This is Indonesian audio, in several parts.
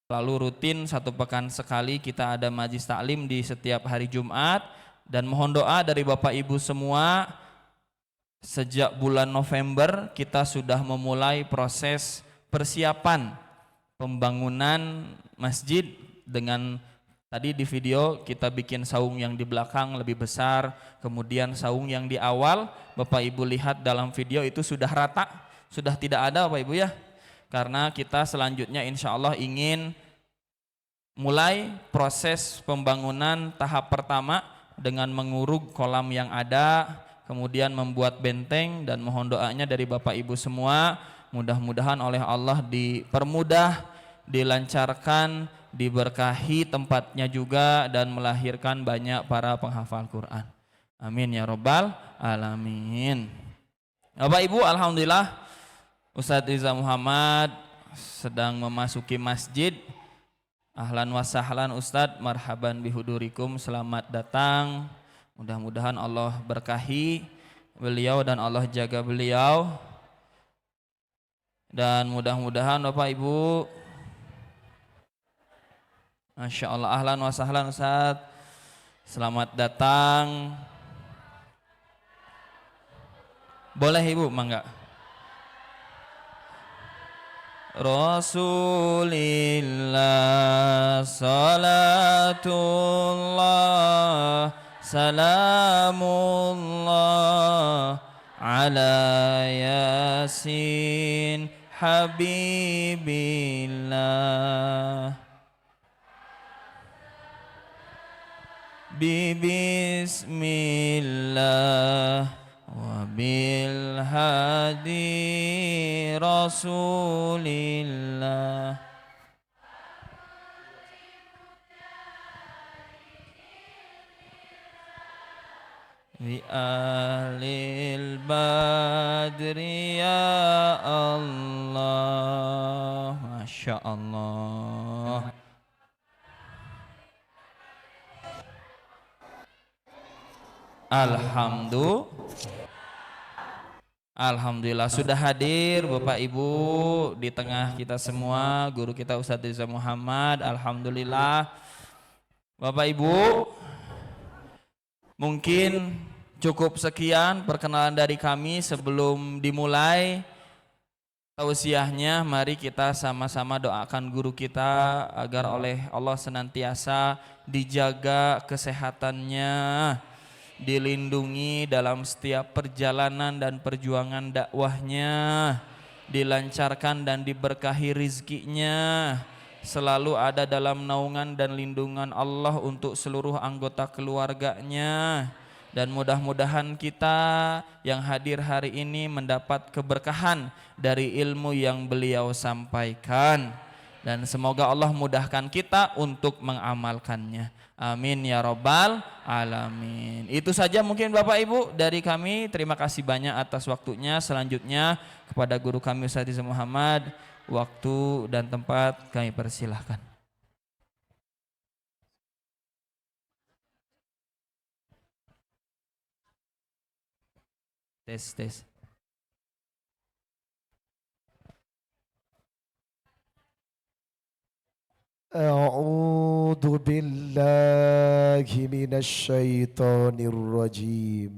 Lalu rutin 1 pekan sekali kita ada majlis taklim di setiap hari Jumat, dan mohon doa dari Bapak Ibu semua. Sejak bulan November kita sudah memulai proses persiapan pembangunan masjid. Dengan tadi di video kita bikin saung yang di belakang lebih besar, kemudian saung yang di awal Bapak Ibu lihat dalam video itu sudah rata, sudah tidak ada Bapak Ibu ya. Karena kita selanjutnya insya Allah ingin mulai proses pembangunan tahap pertama dengan menguruk kolam yang ada, kemudian membuat benteng, dan mohon doanya dari Bapak Ibu semua, mudah-mudahan oleh Allah dipermudah, dilancarkan, diberkahi tempatnya juga, dan melahirkan banyak para penghafal Quran. Amin ya Rabbal Alamin. Bapak Ibu, alhamdulillah Ustadz Riza Muhammad sedang memasuki masjid. Ahlan wa sahlan Ustadz, marhaban bihudurikum, selamat datang. Mudah-mudahan Allah berkahi beliau dan Allah jaga beliau. Dan mudah-mudahan Bapak Ibu, Masya Allah, ahlan wa sahlan Ustadz, selamat datang. Boleh Ibu, mangga. Rasulillah salatullah salamullah ala yasin habibillah bismillah wa bil hadi rasulillah bi alil badri ya Allah. Masya Allah. Alhamdulillah sudah hadir Bapak Ibu di tengah kita semua, guru kita Ustadz Riza Muhammad. Alhamdulillah. Bapak Ibu, mungkin cukup sekian perkenalan dari kami. Sebelum dimulai tausiahnya, mari kita sama-sama doakan guru kita agar oleh Allah senantiasa dijaga kesehatannya, dilindungi dalam setiap perjalanan dan perjuangan dakwahnya, dilancarkan dan diberkahi rizkinya, selalu ada dalam naungan dan lindungan Allah untuk seluruh anggota keluarganya. Dan mudah-mudahan kita yang hadir hari ini mendapat keberkahan dari ilmu yang beliau sampaikan, dan semoga Allah mudahkan kita untuk mengamalkannya. Amin ya Rabbal Alamin. Itu saja mungkin Bapak Ibu dari kami. Terima kasih banyak atas waktunya. Selanjutnya kepada guru kami Ustadz Riza Muhammad, waktu dan tempat kami persilahkan. Tes. أعوذ بالله من الشيطان الرجيم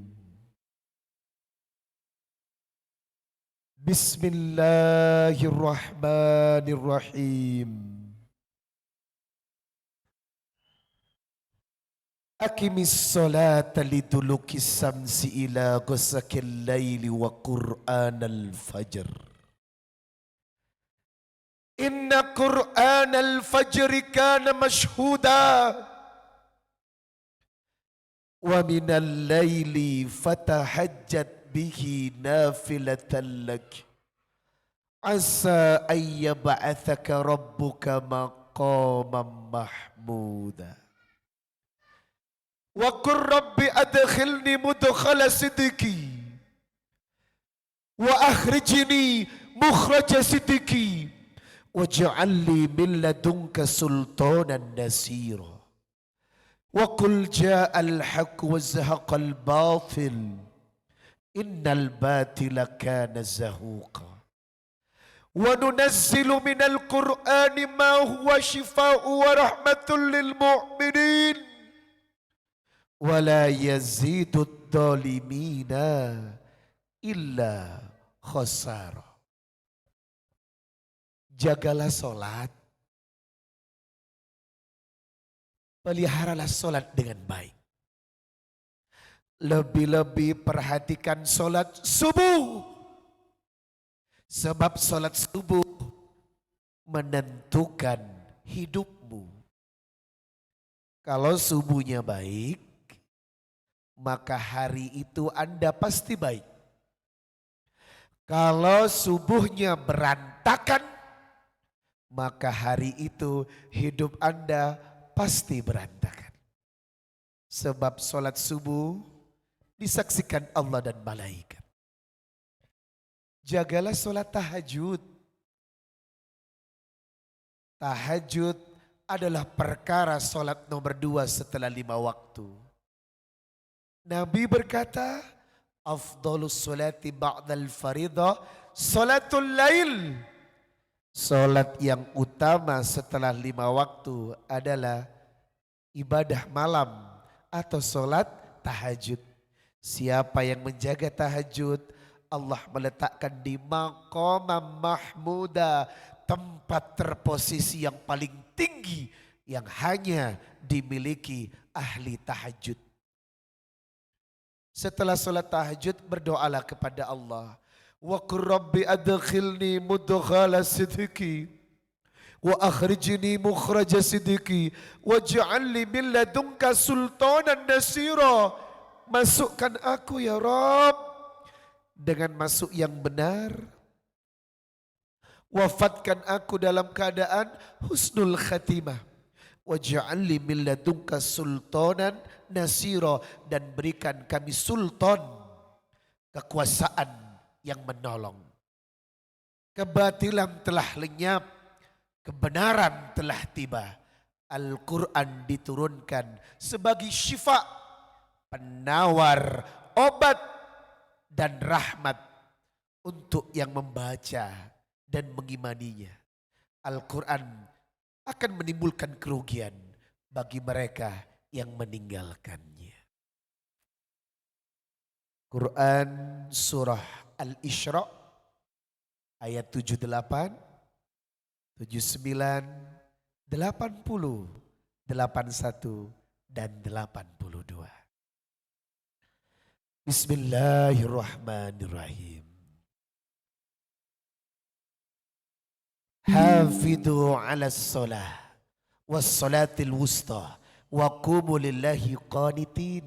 بسم الله الرحمن الرحيم أقم الصلاة لدلوك الشمس إلى غسق الليل وقرآن الفجر إن قرآن الفجر كان مشهودا ومن الليل فتهجد به نافلة لك عسى أن يبعثك ربك مقاما محمودا وقل رب أدخلني مدخل صدقي وأخرجني مخرج صدقي واجعل لي من لدنك سلطانا نصيرا وقل جاء الحق وزهق الباطل إن الباطل كان زهوقا وننزل من القرآن ما هو شفاء ورحمة للمؤمنين ولا يزيد الظالمين إلا خسارة. Jagalah solat, peliharalah solat dengan baik. Lebih-lebih perhatikan solat subuh. Sebab solat subuh menentukan hidupmu. Kalau subuhnya baik, maka hari itu Anda pasti baik. Kalau subuhnya berantakan, maka hari itu hidup Anda pasti berantakan. Sebab solat subuh disaksikan Allah dan malaikat. Jagalah solat tahajud. Tahajud adalah perkara solat nomor 2 setelah 5 waktu. Nabi berkata, afdhalus solati ba'dal faridah salatul lail. Solat yang utama setelah 5 waktu adalah ibadah malam atau solat tahajud. Siapa yang menjaga tahajud, Allah meletakkan di maqamam mahmuda, tempat terposisi yang paling tinggi yang hanya dimiliki ahli tahajud. Setelah solat tahajud berdoalah kepada Allah. Wa qur rabbi adkhilni mudkhala sidqi wa akhrijni mukhraja sidqi waj'al li min ladunka sultanan nasira. Masukkan aku ya Rabb dengan masuk yang benar. Wafatkan aku dalam keadaan husnul khatimah. Waj'al li min ladunka sultanan nasira, dan berikan kami sultan, kekuasaan yang menolong. Kebatilan telah lenyap, kebenaran telah tiba. Al-Quran diturunkan sebagai syifa, penawar, obat, dan rahmat untuk yang membaca dan mengimaninya. Al-Quran akan menimbulkan kerugian bagi mereka yang meninggalkannya. Quran surah Al-Isra ayat 78, 79, 80, 81, dan 82. Bismillahirrahmanirrahim. Hafidhu ala salah was salatil wusta wa qumu lillahi qanitin.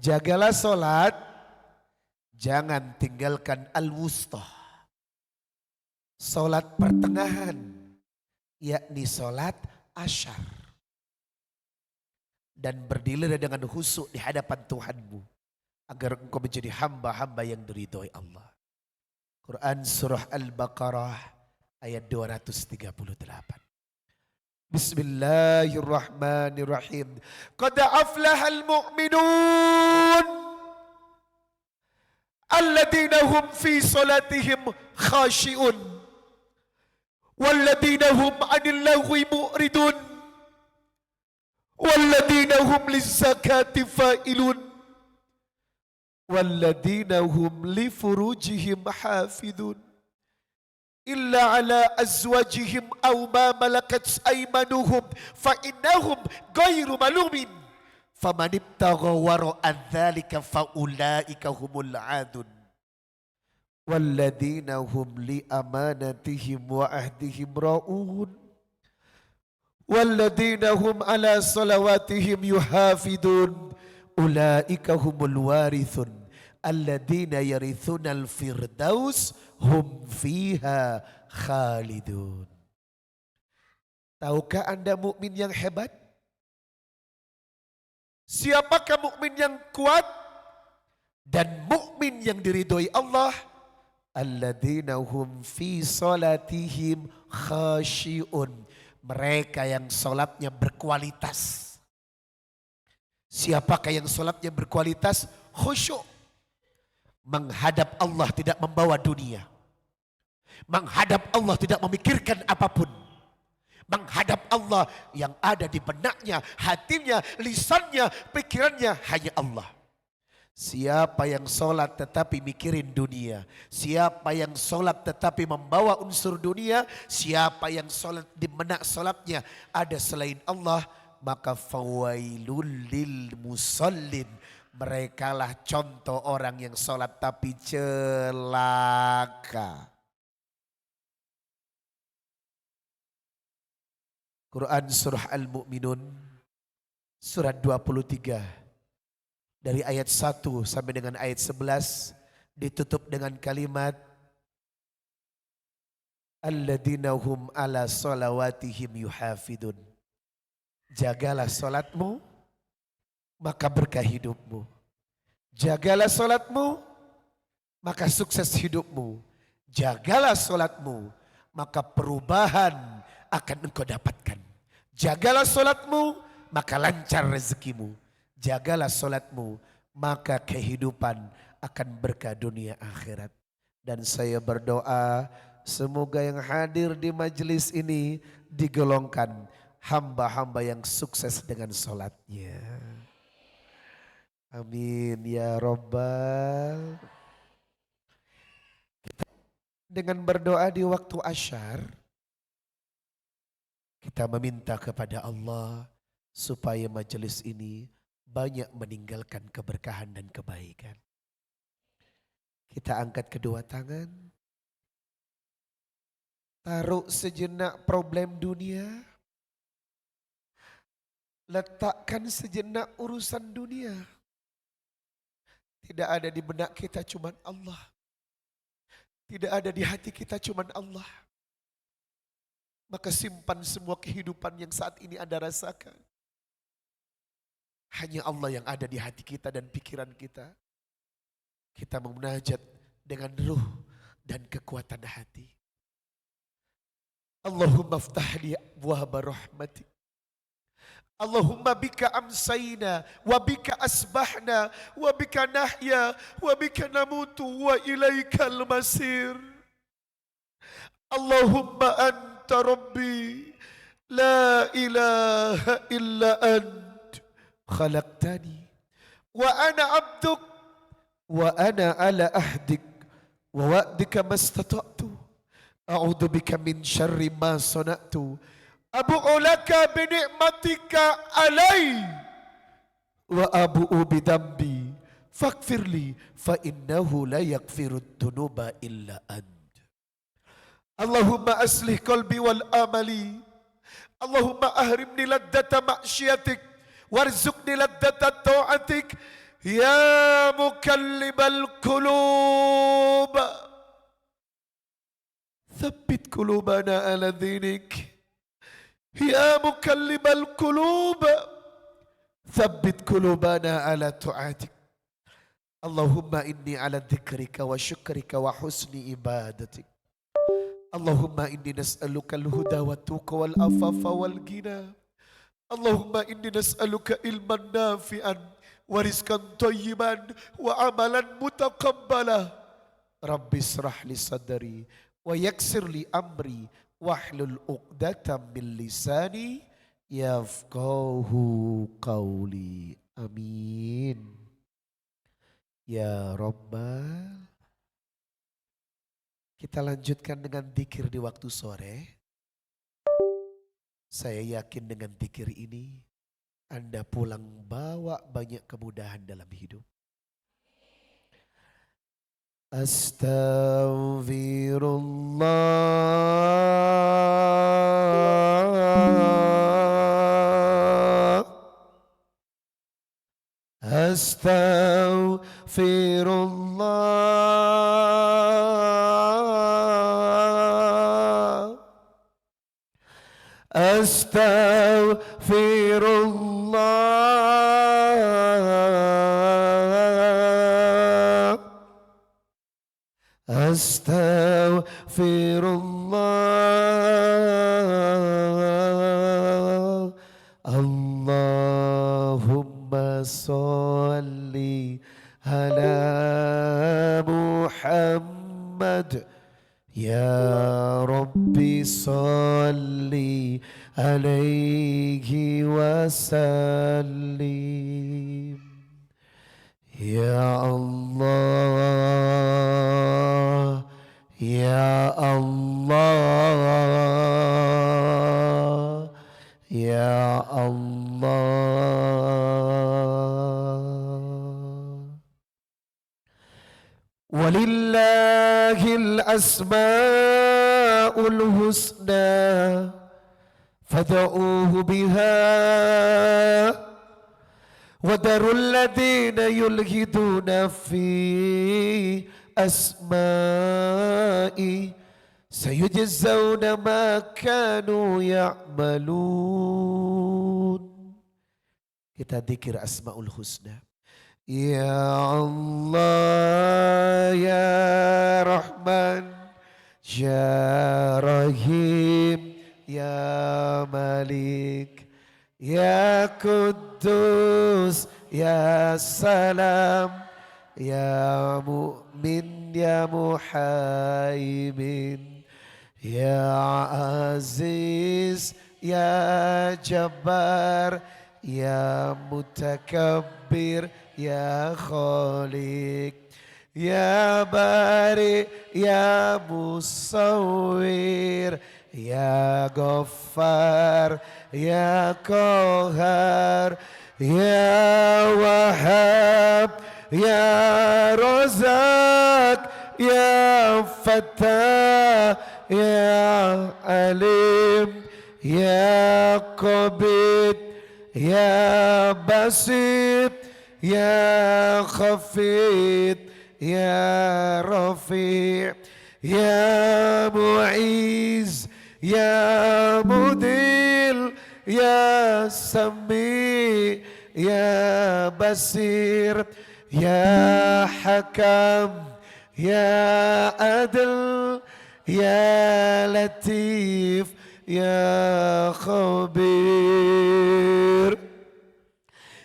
Jagalah solat, jangan tinggalkan al-wusta, solat pertengahan, yakni solat asyar. Dan berdirilah dengan khusyuk di hadapan Tuhanmu, agar engkau menjadi hamba-hamba yang diridhoi Allah. Quran surah Al-Baqarah ayat 238. Bismillahirrahmanirrahim. Qad aflahal mu'minun alladina hum fi salatihim khashi'un walladina hum 'anil lagwi mu'ridun walladina hum lizzakati fa'ilun walladina hum li furujihim hafidun illa ala azwajihim aw ma malakat aymanuhum fa innahum ghairu malumin faman ibtagha wara'a dzalika fa ulaika humul adun walladina hum li amanatihim wa ahdihim ra'un walladina hum ala salawatihim yuhafidun ulaika humul warithun alladina yarithunal firdaus hum fiha khalidun. Tahukah Anda mukmin yang hebat? Siapakah mukmin yang kuat dan mukmin yang diridhoi Allah? Alladzina hum fi salatihim khashi'un. Mereka yang salatnya berkualitas. Siapakah yang salatnya berkualitas? Khusyuk. Menghadap Allah, tidak membawa dunia. Menghadap Allah tidak memikirkan apapun. Menghadap Allah yang ada di benaknya, hatinya, lisannya, pikirannya hanya Allah. Siapa yang sholat tetapi mikirin dunia, siapa yang sholat tetapi membawa unsur dunia, siapa yang sholat di benak sholatnya ada selain Allah, maka fawailul lil musallin. Merekalah contoh orang yang sholat tapi celaka. Quran Surah Al-Mu'minun surat 23 dari ayat 1 sampai dengan ayat 11 ditutup dengan kalimat alladzina hum ala salawatihim yuhafidun. Jagalah salatmu maka berkah hidupmu. Jagalah salatmu maka sukses hidupmu. Jagalah salatmu maka perubahan akan engkau dapatkan. Jagalah solatmu maka lancar rezekimu. Jagalah solatmu maka kehidupan akan berkah dunia akhirat. Dan saya berdoa semoga yang hadir di majelis ini digolongkan hamba-hamba yang sukses dengan solatnya. Amin ya Rabbal. Dengan berdoa di waktu asyar, kita meminta kepada Allah supaya majelis ini banyak meninggalkan keberkahan dan kebaikan. Kita angkat kedua tangan. Taruh sejenak problem dunia. Letakkan sejenak urusan dunia. Tidak ada di benak kita cuman Allah. Tidak ada di hati kita cuman Allah. Maka simpan semua kehidupan yang saat ini Anda rasakan. Hanya Allah yang ada di hati kita dan pikiran kita. Kita memunajat dengan ruh dan kekuatan hati. Allahumma ftahli abwaaba rahmatik. Allahumma bika amsayna wa bika asbahna wa bika nahya wa bika namutu wa ilaikal masir. Allahumma anta rabbi la ilaha illa ant khalaqtani wa ana abduk wa ana ala ahdik wa wa'dika mastata'tu a'udhu bika min syarri ma sana'tu abu'u laka binikmatika alai wa abu'u bidambi faghfirli fa innahu la yaghfirud dunuba illa ant. Allahumma aslih qalbi wal amali. Allahumma ahrimni laddata ma'syiatik warzuqni laddata ta'atik ya mukallibal qulub. Thabbit qulubana ala dinik. Ya mukallibal qulub. Thabbit qulubana ala ta'atik. Allahumma inni ala dhikrika wa syukrika wa husni ibadatik. Allahumma inni nas'aluka al-huda wa tuqa wal afafa wal ghina. Allahumma inni nas'aluka ilman nafi'an wa rizqan thayyiban wa amalan mutaqabbala. Rabbi israh li sadri wa yassir li amri wahlul 'uqdatam min lisani yafqahu qawli. Amin. Ya Rabbal. Kita lanjutkan dengan dzikir di waktu sore. Saya yakin dengan dzikir ini Anda pulang bawa banyak kemudahan dalam hidup. Astaghfirullah. Astaghfirullah. Astaghfirullah. Astaghfirullah. Allahumma sholli ala Muhammad يا ربي صل عليه وسلم يا الله يا الله يا الله. ولله الأسماء الحسنى فادعوه بها وذروا الذين يلحدون في أسمائي سيجزون ما كانوا يعملون. Kita dzikir Asmaul Husna. Ya Allah ya Rahman ya Rahim ya Malik ya Quddus ya Salam ya Mu'min ya Muhaimin ya Aziz ya Jabbar ya Mutakabbir ya Khaliq ya Bari ya Musawwir ya Ghaffar ya Qahar ya Wahhab ya Razak ya Fattah ya Alim ya Qabid ya Basit ya Khafid ya Rafi' ya Mu'iz ya Mudil ya Sami ya Basir ya Hakam ya Adil ya Latif ya Khabir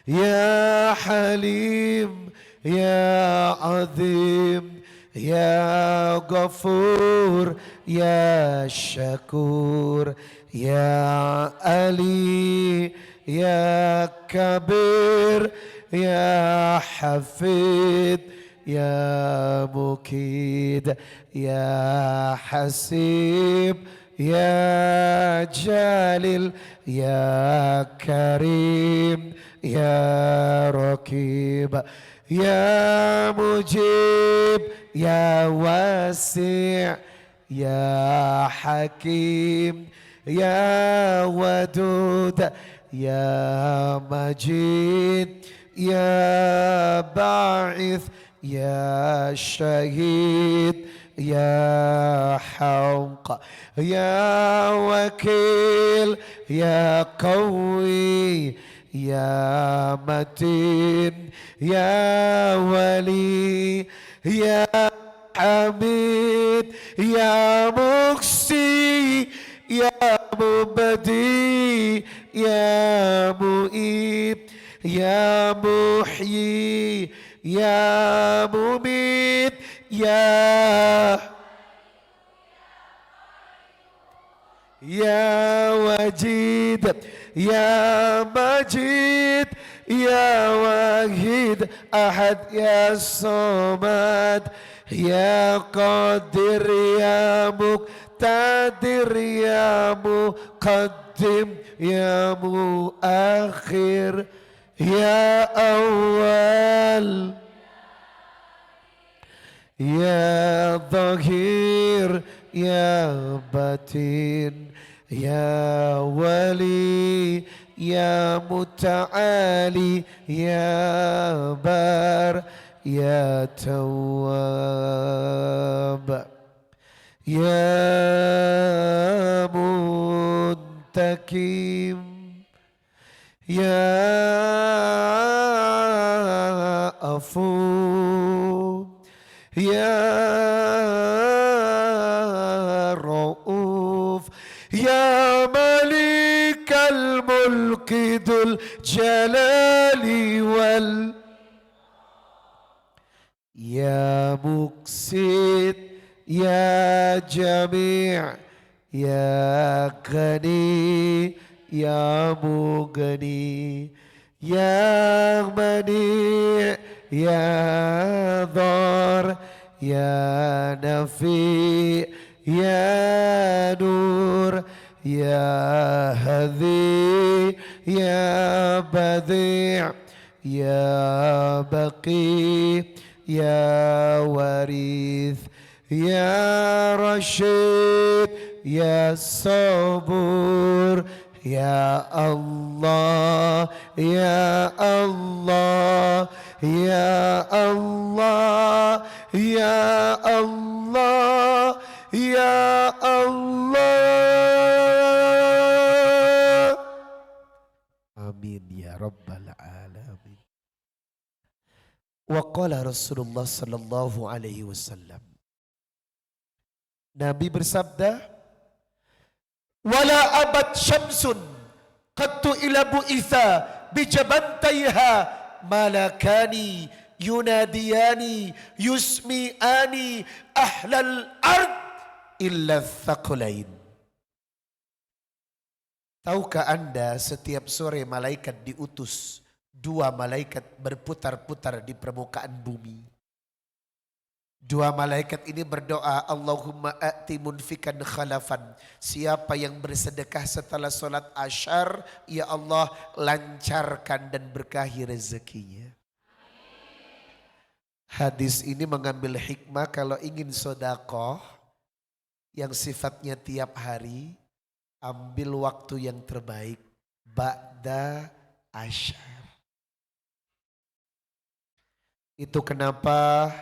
ya Halim ya Azim ya Ghafur ya Syakur ya Ali ya Kabir ya Hafid ya Mukid ya Hasib ya Jalil ya Karim ya Rakib ya Mujib ya Wasi' ya Hakim ya Wadud ya Majid ya Ba'ith ya Syahid ya Hawq ya Wakil ya Qawi ya Matin ya Wali ya Hamid ya Muqsi ya Mubadi ya Mu'id ya Muhyi ya Mumit ya Wajid ya Majid ya Wahid Ahad ya Samad ya Qadir ya Muqtadir ya Muqaddim ya Muakhir ya Awal ya Zahir ya Batin ya Wali ya Muta'ali ya Bar ya Tawwab ya Muntakim ya Afu ya Rauf ya Malikal Mulki Dzul Jalali wal ya Muqsit يا جميع يا غني يا مغني يا منيع يا ضار يا نفي يا نور يا هذي يا بديع يا بقي يا وريث يا رشيد يا صبور يا الله يا الله يا الله يا الله يا الله آمين يا رب العالمين. وقال Rasulullah sallallahu alaihi wasallam, Nabi bersabda, wala abad syamsun qattu ila bu'itha bijabantaiha malakani yunadiyani yusmi'ani ahlal ard illa thaqulain. Tahukah anda setiap sore malaikat diutus, dua malaikat berputar-putar di permukaan bumi. Dua malaikat ini berdoa, Allahumma a'ti munfikan khalafan. Siapa yang bersedekah setelah sholat asyar, ya Allah lancarkan dan berkahi rezekinya. Hadis ini mengambil hikmah kalau ingin sedekah yang sifatnya tiap hari, ambil waktu yang terbaik, ba'da asyar. Itu kenapa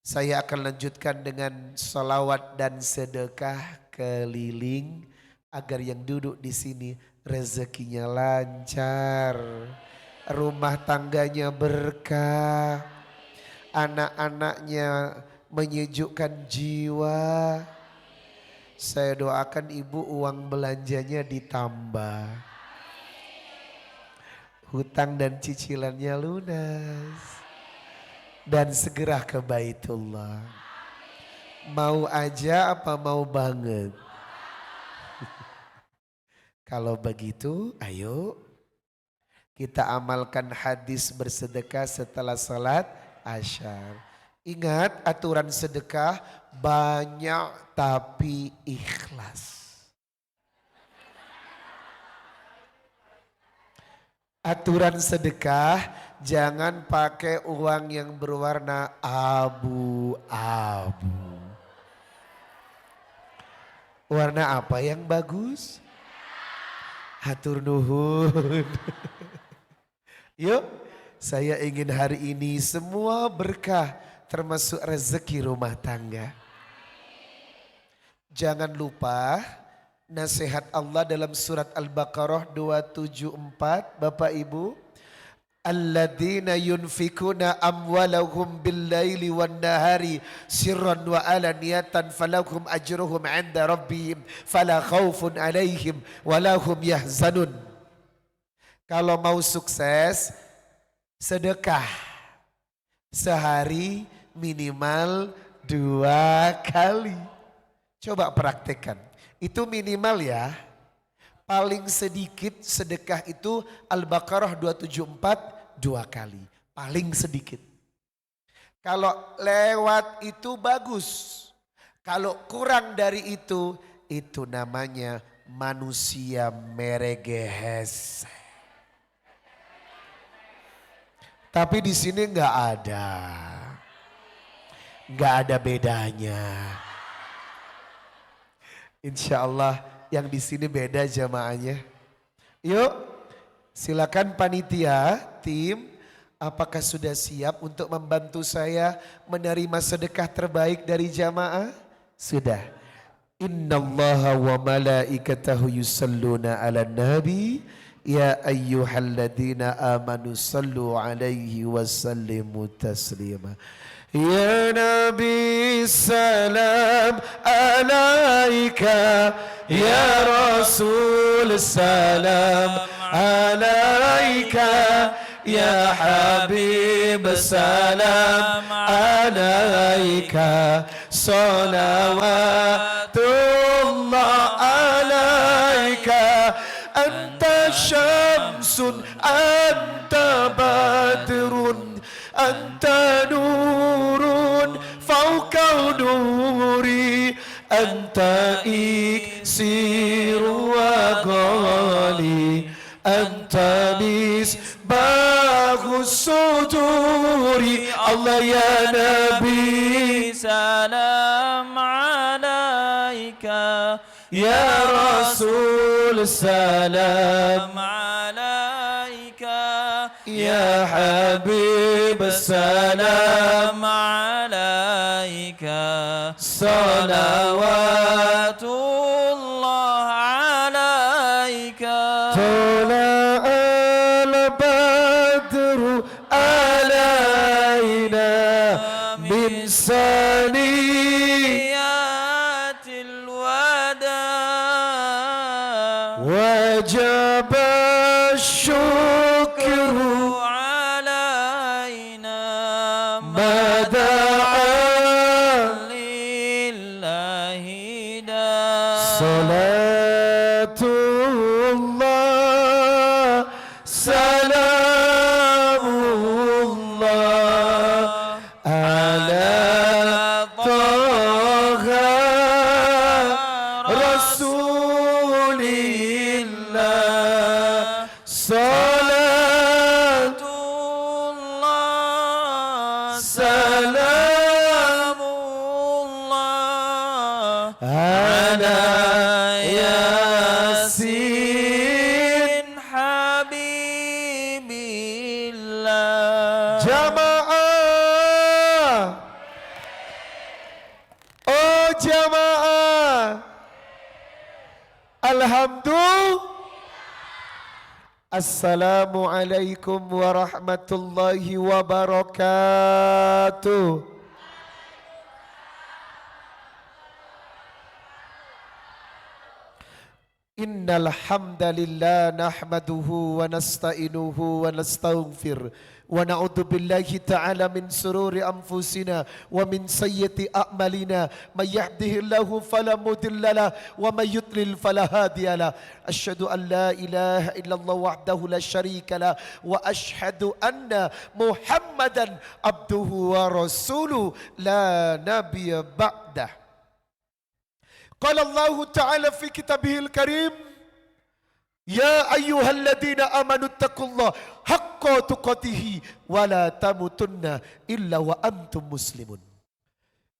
saya akan lanjutkan dengan salawat dan sedekah keliling agar yang duduk di sini rezekinya lancar, rumah tangganya berkah, anak-anaknya menyejukkan jiwa. Saya doakan ibu uang belanjanya ditambah, hutang dan cicilannya lunas, dan segera ke Baitullah. Mau aja apa mau banget? Kalau begitu ayo kita amalkan hadis bersedekah setelah salat asyar. Ingat aturan sedekah banyak tapi ikhlas. Aturan sedekah jangan pakai uang yang berwarna abu-abu. Warna apa yang bagus? Hatur nuhun. Yuk, saya ingin hari ini semua berkah termasuk rezeki rumah tangga. Jangan lupa nasihat Allah dalam surat Al-Baqarah 274, Bapak Ibu. Alladzina yunfikuna amwalahum bil-laili wan-nahari sirran wa alaniyatan falahum ajruhum 'inda rabbihim fala khaufun 'alaihim wa lahum yahzanun. Kalau mau sukses, sedekah sehari minimal 2 kali. Coba praktekkan. Itu minimal ya. Paling sedikit sedekah itu Al-Baqarah 274 2 kali. Paling sedikit. Kalau lewat itu bagus. Kalau kurang dari itu namanya manusia meregehes. Tapi di sini nggak ada bedanya. Insya Allah yang di sini beda jamaahnya. Yuk, silakan panitia, tim, apakah sudah siap untuk membantu saya menerima sedekah terbaik dari jamaah? Sudah. Innallaha wa malaikatahu yusalluna ala nabi. Ya ayyuhalladzina amanu sallu alaihi wa sallimu taslima. Ya Nabi salam alaika, ya Rasul salam alaika, ya Habib salam alaika. صلوات الله عليك أنت شمس أنت بدر أنت نور فوق نوري أنت إكسير وغالي أنت مصباح الصدور الله يا نبي سلام عليك يا رسول سلام عليك يا حبيب السلام عليك صلوات الله عليك طلع البدر علينا من ثنيات الوداع وجب الشكر علينا ما دعا لله دا صلاة الله سلام الله على طه رسول الله صلاة الله سلام الله على ياسين حبيب الله جماعة oh jamaah alhamdulillah assalamualaikum warahmatullahi wabarakatuh. Innal hamdalillah nahmaduhu wa nasta'inuhu wa nastaghfir wa na'udzu billahi ta'ala min sururi anfusina wa min sayyiati a'malina may yahdihillahu fala mudilla lahu wa may yudlil fala hadiya lahu asyhadu an la ilaha illallah wahdahu la syarika lahu wa asyhadu anna muhammadan abduhu wa rasuluhu la nabiyya ba'dah. قال الله تعالى في كتابه الكريم يا أيها الذين آمنوا اتقوا الله حق تقاته ولا تموتن إلا وأنتم مسلمون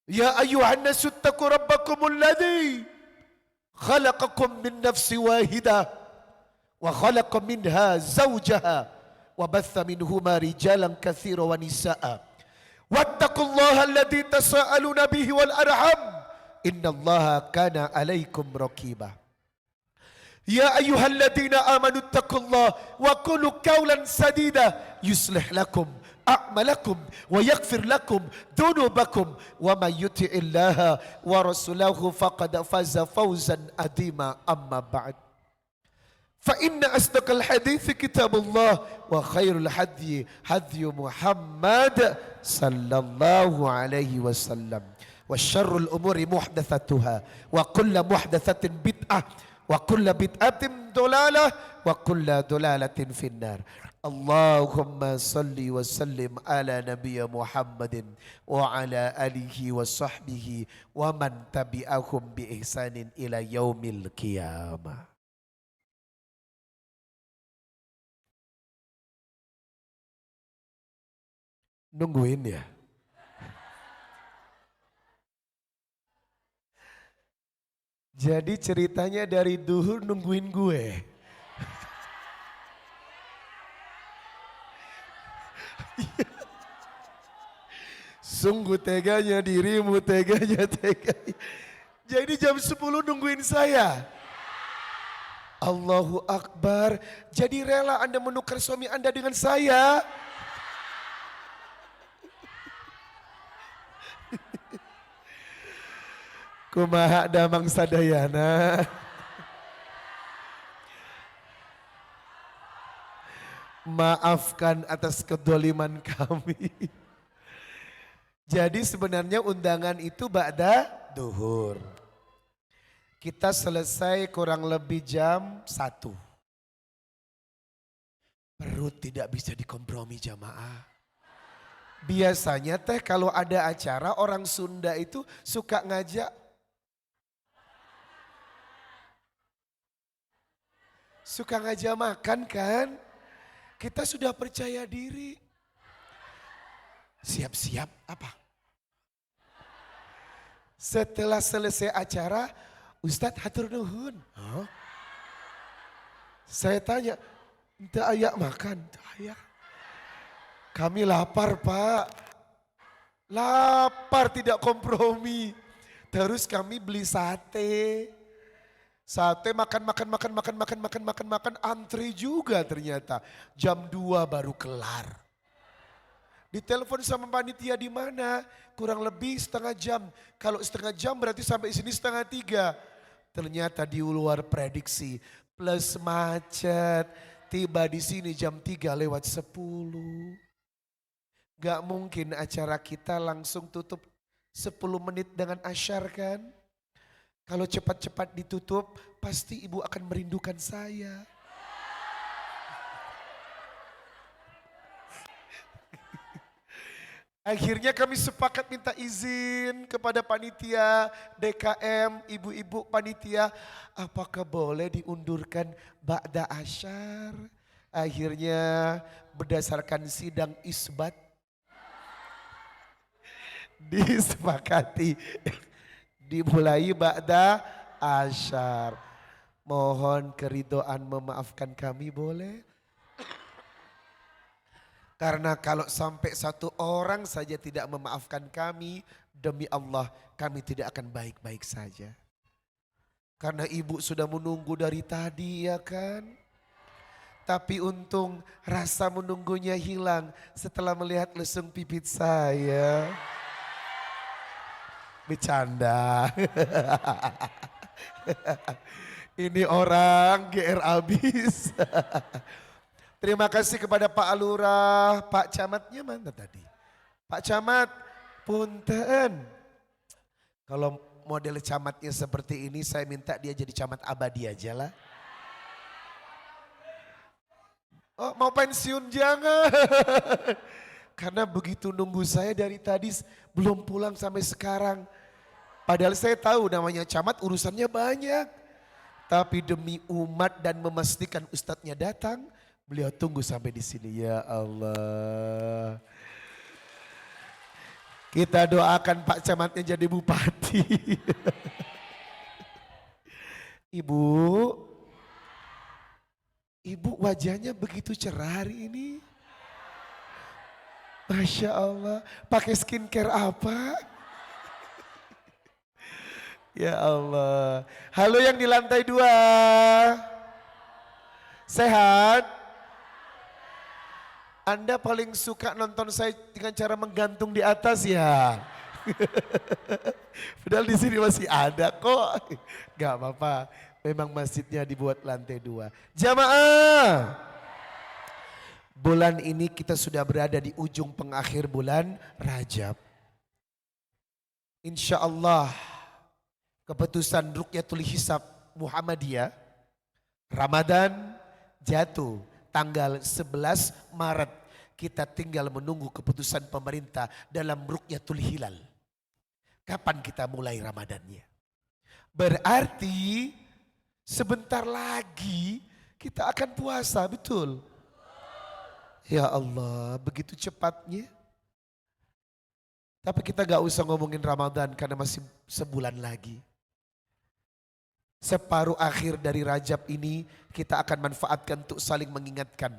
يا أيها الناس اتقوا ربكم الذي خلقكم من نفس واحدة وخلق منها زوجها وبث منهما رجالا كثيرا ونساء واتقوا الله الذي تساءلون به والأرحام إن الله كان عليكم رقيبا يا أيها الذين آمنوا اتقوا الله وقولوا قولا سديدا يصلح لكم أعمالكم ويغفر لكم ذنوبكم ومن يطع الله ورسوله فقد فاز فوزا عظيما أما بعد فإن أصدق الحديث كتاب الله وخير الهدي هدي محمد صلى الله عليه وسلم وشر الأمور محدثاتها وكل محدثة بدعة وكل بدعة ضلالة وكل ضلالة في النار اللهم صل وسلم على نبي محمد وعلى آله وصحبه ومن تبعهم بإحسان إلى يوم القيامة. Nungguin ya? Jadi ceritanya dari duhur nungguin gue. Sungguh teganya dirimu, teganya. Jadi jam 10 nungguin saya. Allahu Akbar. Jadi rela Anda menukar suami Anda dengan saya. Kumaha damang sadayana. Maafkan atas kedoliman kami. Jadi sebenarnya undangan itu ba'da duhur. Kita selesai kurang lebih jam 1. Perut tidak bisa dikompromi jamaah. Biasanya teh kalau ada acara orang Sunda itu suka ngajak. Suka ngajak makan kan. Kita sudah percaya diri. Siap-siap apa? Setelah selesai acara, Ustadz hatur nuhun. Huh? Saya tanya, ente ayak makan? Ayak. Kami lapar Pak. Lapar tidak kompromi. Terus kami beli sate. Sate makan, antri juga ternyata. Jam 2 baru kelar. Ditelepon sama panitia di mana? Kurang lebih setengah jam. Kalau setengah jam berarti sampai sini setengah 3. Ternyata di luar prediksi. Plus macet. Tiba di sini jam 3:10. Gak mungkin acara kita langsung tutup 10 menit dengan asyar kan? Kalau cepat-cepat ditutup, pasti ibu akan merindukan saya. Akhirnya kami sepakat minta izin kepada panitia DKM, ibu-ibu panitia. Apakah boleh diundurkan ba'da asyar? Akhirnya berdasarkan sidang isbat disepakati dimulai ba'da asyar. Mohon keridhaan memaafkan kami boleh? Karena kalau sampai satu orang saja tidak memaafkan kami, demi Allah kami tidak akan baik-baik saja. Karena ibu sudah menunggu dari tadi ya kan. Tapi untung rasa menunggunya hilang setelah melihat lesung pipit saya. Bercanda. Ini orang GR abis. Terima kasih kepada Pak Lurah, Pak Camatnya mana tadi? Pak Camat, punten. Kalau model camatnya seperti ini saya minta dia jadi camat abadi aja lah. Oh mau pensiun jangan. Karena begitu nunggu saya dari tadi belum pulang sampai sekarang. Padahal saya tahu namanya camat urusannya banyak. Tapi demi umat dan memastikan ustadznya datang, beliau tunggu sampai di sini. Ya Allah. Kita doakan Pak Camatnya jadi bupati. Ibu wajahnya begitu cerah hari ini. Masya Allah, pakai skincare apa? Ya Allah. Halo yang di lantai 2. Sehat? Anda paling suka nonton saya dengan cara menggantung di atas ya? Padahal di sini masih ada kok. Gak apa-apa, memang masjidnya dibuat lantai 2. Jamaah, bulan ini kita sudah berada di ujung pengakhir bulan Rajab. Insya Allah keputusan Rukyatul Hisab Muhammadiyah, Ramadan jatuh tanggal 11 Maret. Kita tinggal menunggu keputusan pemerintah dalam Rukyatul Hilal. Kapan kita mulai Ramadannya? Berarti sebentar lagi kita akan puasa, betul? Ya Allah, begitu cepatnya. Tapi kita gak usah ngomongin Ramadan karena masih sebulan lagi. Separuh akhir dari Rajab ini kita akan manfaatkan untuk saling mengingatkan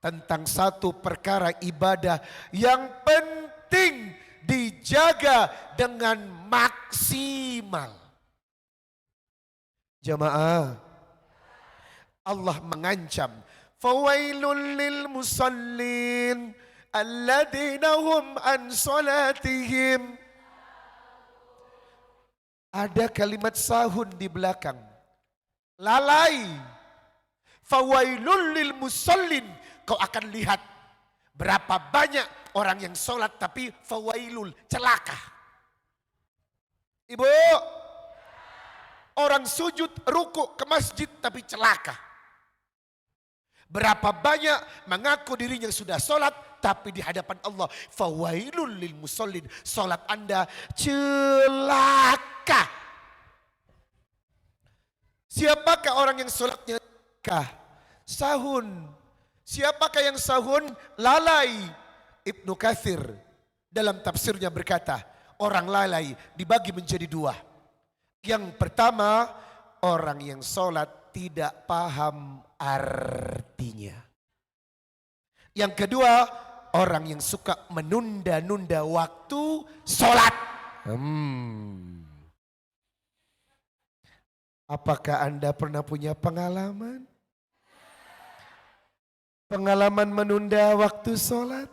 tentang satu perkara ibadah yang penting dijaga dengan maksimal. Jamaah, Allah mengancam, fawailul lil musallin alladzina hum an salatihim. Ada kalimat sahun di belakang. Lalai. Fawailul lil musallin. Kau akan lihat berapa banyak orang yang sholat tapi fawailul, celaka. Ibu, orang sujud ruku ke masjid tapi celaka. Berapa banyak mengaku dirinya sudah sholat tapi di hadapan Allah fawailul lil musallin, sholat Anda celaka. Siapakah orang yang sholatnya celaka? Sahun. Siapakah yang sahun? Lalai. Ibnu Katsir dalam tafsirnya berkata, orang lalai dibagi menjadi dua. Yang pertama, orang yang sholat tidak paham artinya. Yang kedua, orang yang suka menunda-nunda waktu sholat. Apakah Anda pernah punya pengalaman? Pengalaman menunda waktu sholat?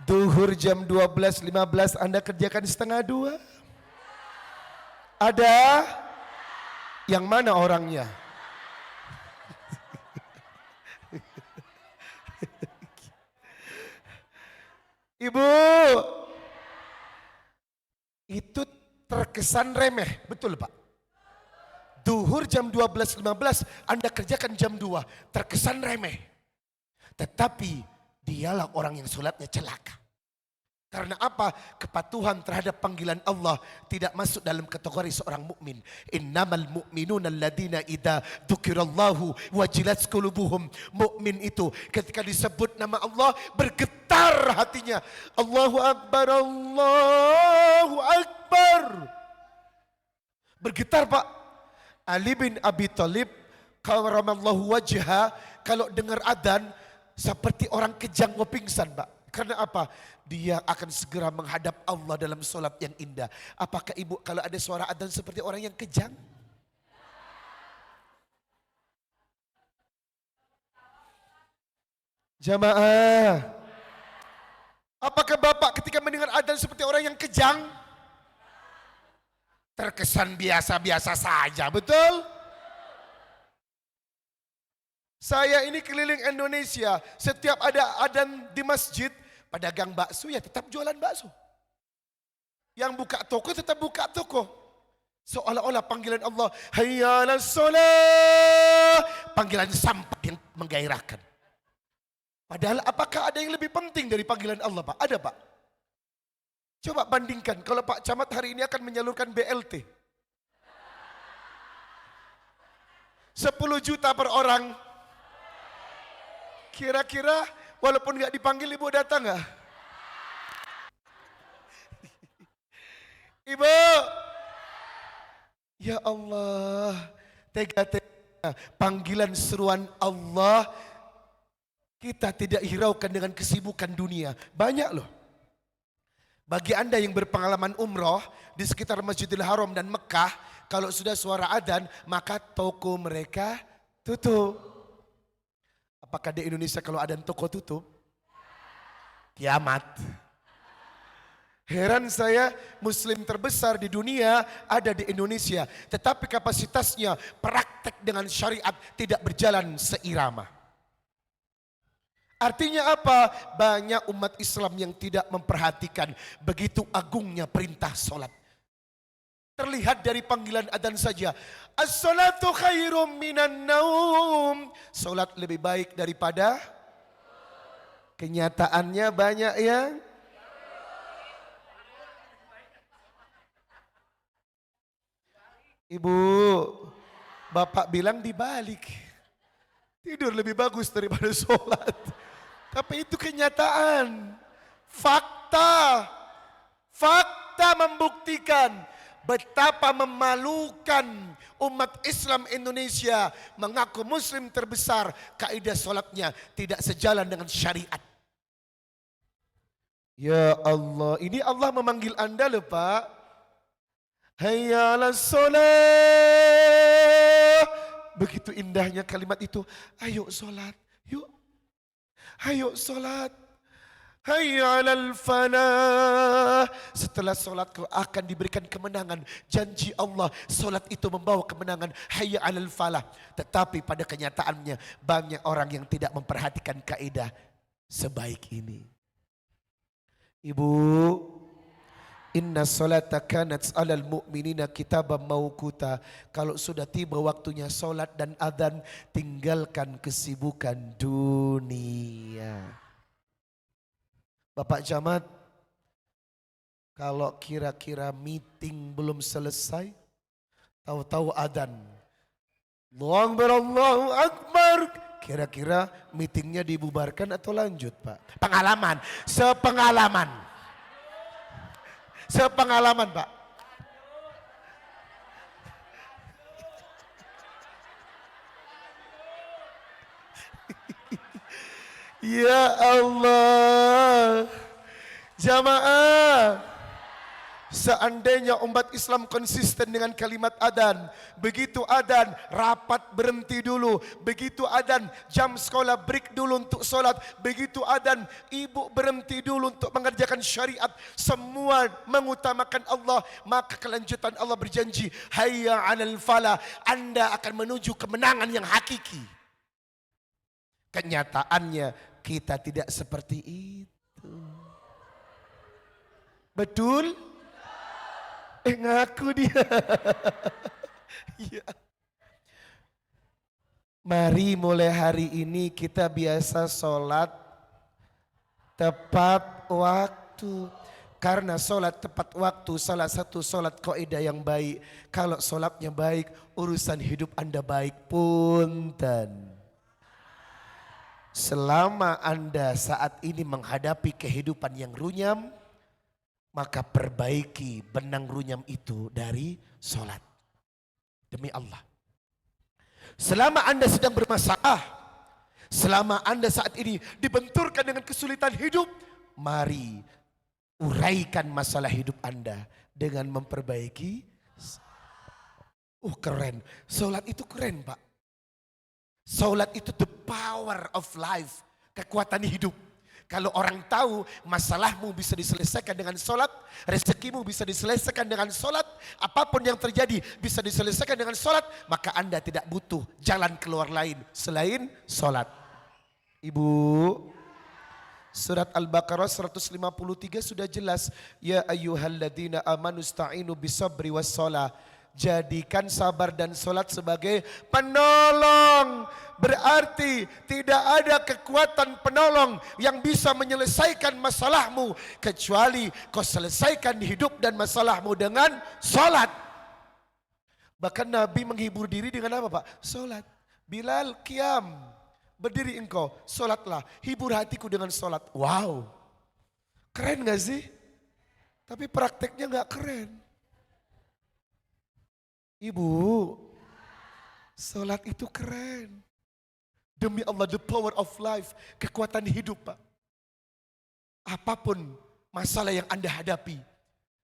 Duhur jam 12.15 Anda kerjakan setengah 2? Ada? Yang mana orangnya? Ibu, itu terkesan remeh, betul Pak? Duhur jam 12.15 Anda kerjakan jam 2, terkesan remeh. Tetapi dialah orang yang sholatnya celaka. Karena apa? Kepatuhan terhadap panggilan Allah tidak masuk dalam kategori seorang mukmin. Innamal mu'minuna alladina idza dzukirallahu wajilat qulubuhum. Mukmin itu ketika disebut nama Allah bergetar hatinya. Allahu akbar, Allahu akbar. Bergetar Pak. Ali bin Abi Thalib karramallahu wajha kalau dengar adzan seperti orang kejang mau pingsan Pak. Karena apa? Dia akan segera menghadap Allah dalam sholat yang indah. Apakah ibu kalau ada suara adzan seperti orang yang kejang? Jamaah. Apakah bapak ketika mendengar adzan seperti orang yang kejang? Terkesan biasa-biasa saja, betul? Saya ini keliling Indonesia, setiap ada adzan di masjid, pedagang bakso ya tetap jualan bakso. Yang buka toko tetap buka toko. Seolah-olah panggilan Allah, hayya 'alas shalah, panggilan sampah yang menggairahkan. Padahal apakah ada yang lebih penting dari panggilan Allah Pak? Ada Pak? Coba bandingkan kalau Pak Camat hari ini akan menyalurkan BLT. 10 juta per orang. Kira-kira walaupun nggak dipanggil ibu datang nggak? Ibu, ya Allah, tega-tega panggilan seruan Allah kita tidak hiraukan dengan kesibukan dunia. Banyak loh. Bagi Anda yang berpengalaman umroh di sekitar Masjidil Haram dan Mekah, kalau sudah suara adzan maka toko mereka tutup. Apakah di Indonesia kalau adzan toko tutup? Kiamat. Heran saya, muslim terbesar di dunia ada di Indonesia, tetapi kapasitasnya praktek dengan syariat tidak berjalan seirama. Artinya apa? Banyak umat Islam yang tidak memperhatikan begitu agungnya perintah sholat. Terlihat dari panggilan adzan saja. As-salatu khairum minan naum. Sholat lebih baik daripada. Kenyataannya banyak yang. Ibu, bapak bilang dibalik. Tidur lebih bagus daripada sholat. Tapi itu kenyataan. Fakta. Fakta membuktikan betapa memalukan umat Islam Indonesia mengaku muslim terbesar, kaidah sholatnya tidak sejalan dengan syariat. Ya Allah, ini Allah memanggil Anda loh Pak. Hayya 'alas shalah. Begitu indahnya kalimat itu. Ayo sholat, yuk. Ayo sholat. Hayya 'alal falah. Setelah sholat kau akan diberikan kemenangan. Janji Allah, sholat itu membawa kemenangan. Hayya 'alal falah. Tetapi pada kenyataannya banyak orang yang tidak memperhatikan kaidah sebaik ini. Ibu, inna salata kanat alal mu'minina kitaban mauquta. Kalau sudah tiba waktunya solat dan adzan, tinggalkan kesibukan dunia. Bapak Camat, kalau kira-kira meeting belum selesai, tahu-tahu adzan. Allahu Akbar, Allahu Akbar. Kira-kira meetingnya dibubarkan atau lanjut, Pak? Pengalaman, sepengalaman, Pak. Ya Allah, jamaah, seandainya umat Islam konsisten dengan kalimat adzan, begitu adzan rapat berhenti dulu, begitu adzan jam sekolah break dulu untuk sholat, begitu adzan ibu berhenti dulu untuk mengerjakan syariat, semua mengutamakan Allah, maka kelanjutan Allah berjanji, hayya 'alal falah, Anda akan menuju kemenangan yang hakiki. Kenyataannya kita tidak seperti itu. Betul? Ngaku dia. Ya. Mari mulai hari ini kita biasa sholat tepat waktu. Karena sholat tepat waktu salah satu sholat kaidah yang baik. Kalau sholatnya baik, urusan hidup Anda baik. Punten. Selama Anda saat ini menghadapi kehidupan yang runyam, maka perbaiki benang runyam itu dari sholat. Demi Allah. Selama Anda sedang bermasalah, selama Anda saat ini dibenturkan dengan kesulitan hidup, mari uraikan masalah hidup Anda dengan memperbaiki. Keren. Sholat itu keren, Pak. Sholat itu the power of life, kekuatan hidup. Kalau orang tahu masalahmu bisa diselesaikan dengan sholat, rezekimu bisa diselesaikan dengan sholat, apapun yang terjadi bisa diselesaikan dengan sholat, maka Anda tidak butuh jalan keluar lain selain sholat. Ibu, surat Al-Baqarah 153 sudah jelas. Ya ayyuhalladzina amanu sta'inu bisabri wassalah. Jadikan sabar dan sholat sebagai penolong. Berarti tidak ada kekuatan penolong yang bisa menyelesaikan masalahmu kecuali kau selesaikan hidup dan masalahmu dengan sholat. Bahkan Nabi menghibur diri dengan apa, Pak? Sholat. Bilal, qiyam, berdiri engkau, sholatlah, hibur hatiku dengan sholat. Wow, keren gak sih? Tapi prakteknya gak keren. Ibu, sholat itu keren. Demi Allah, the power of life, kekuatan hidup, Pak. Apapun masalah yang Anda hadapi,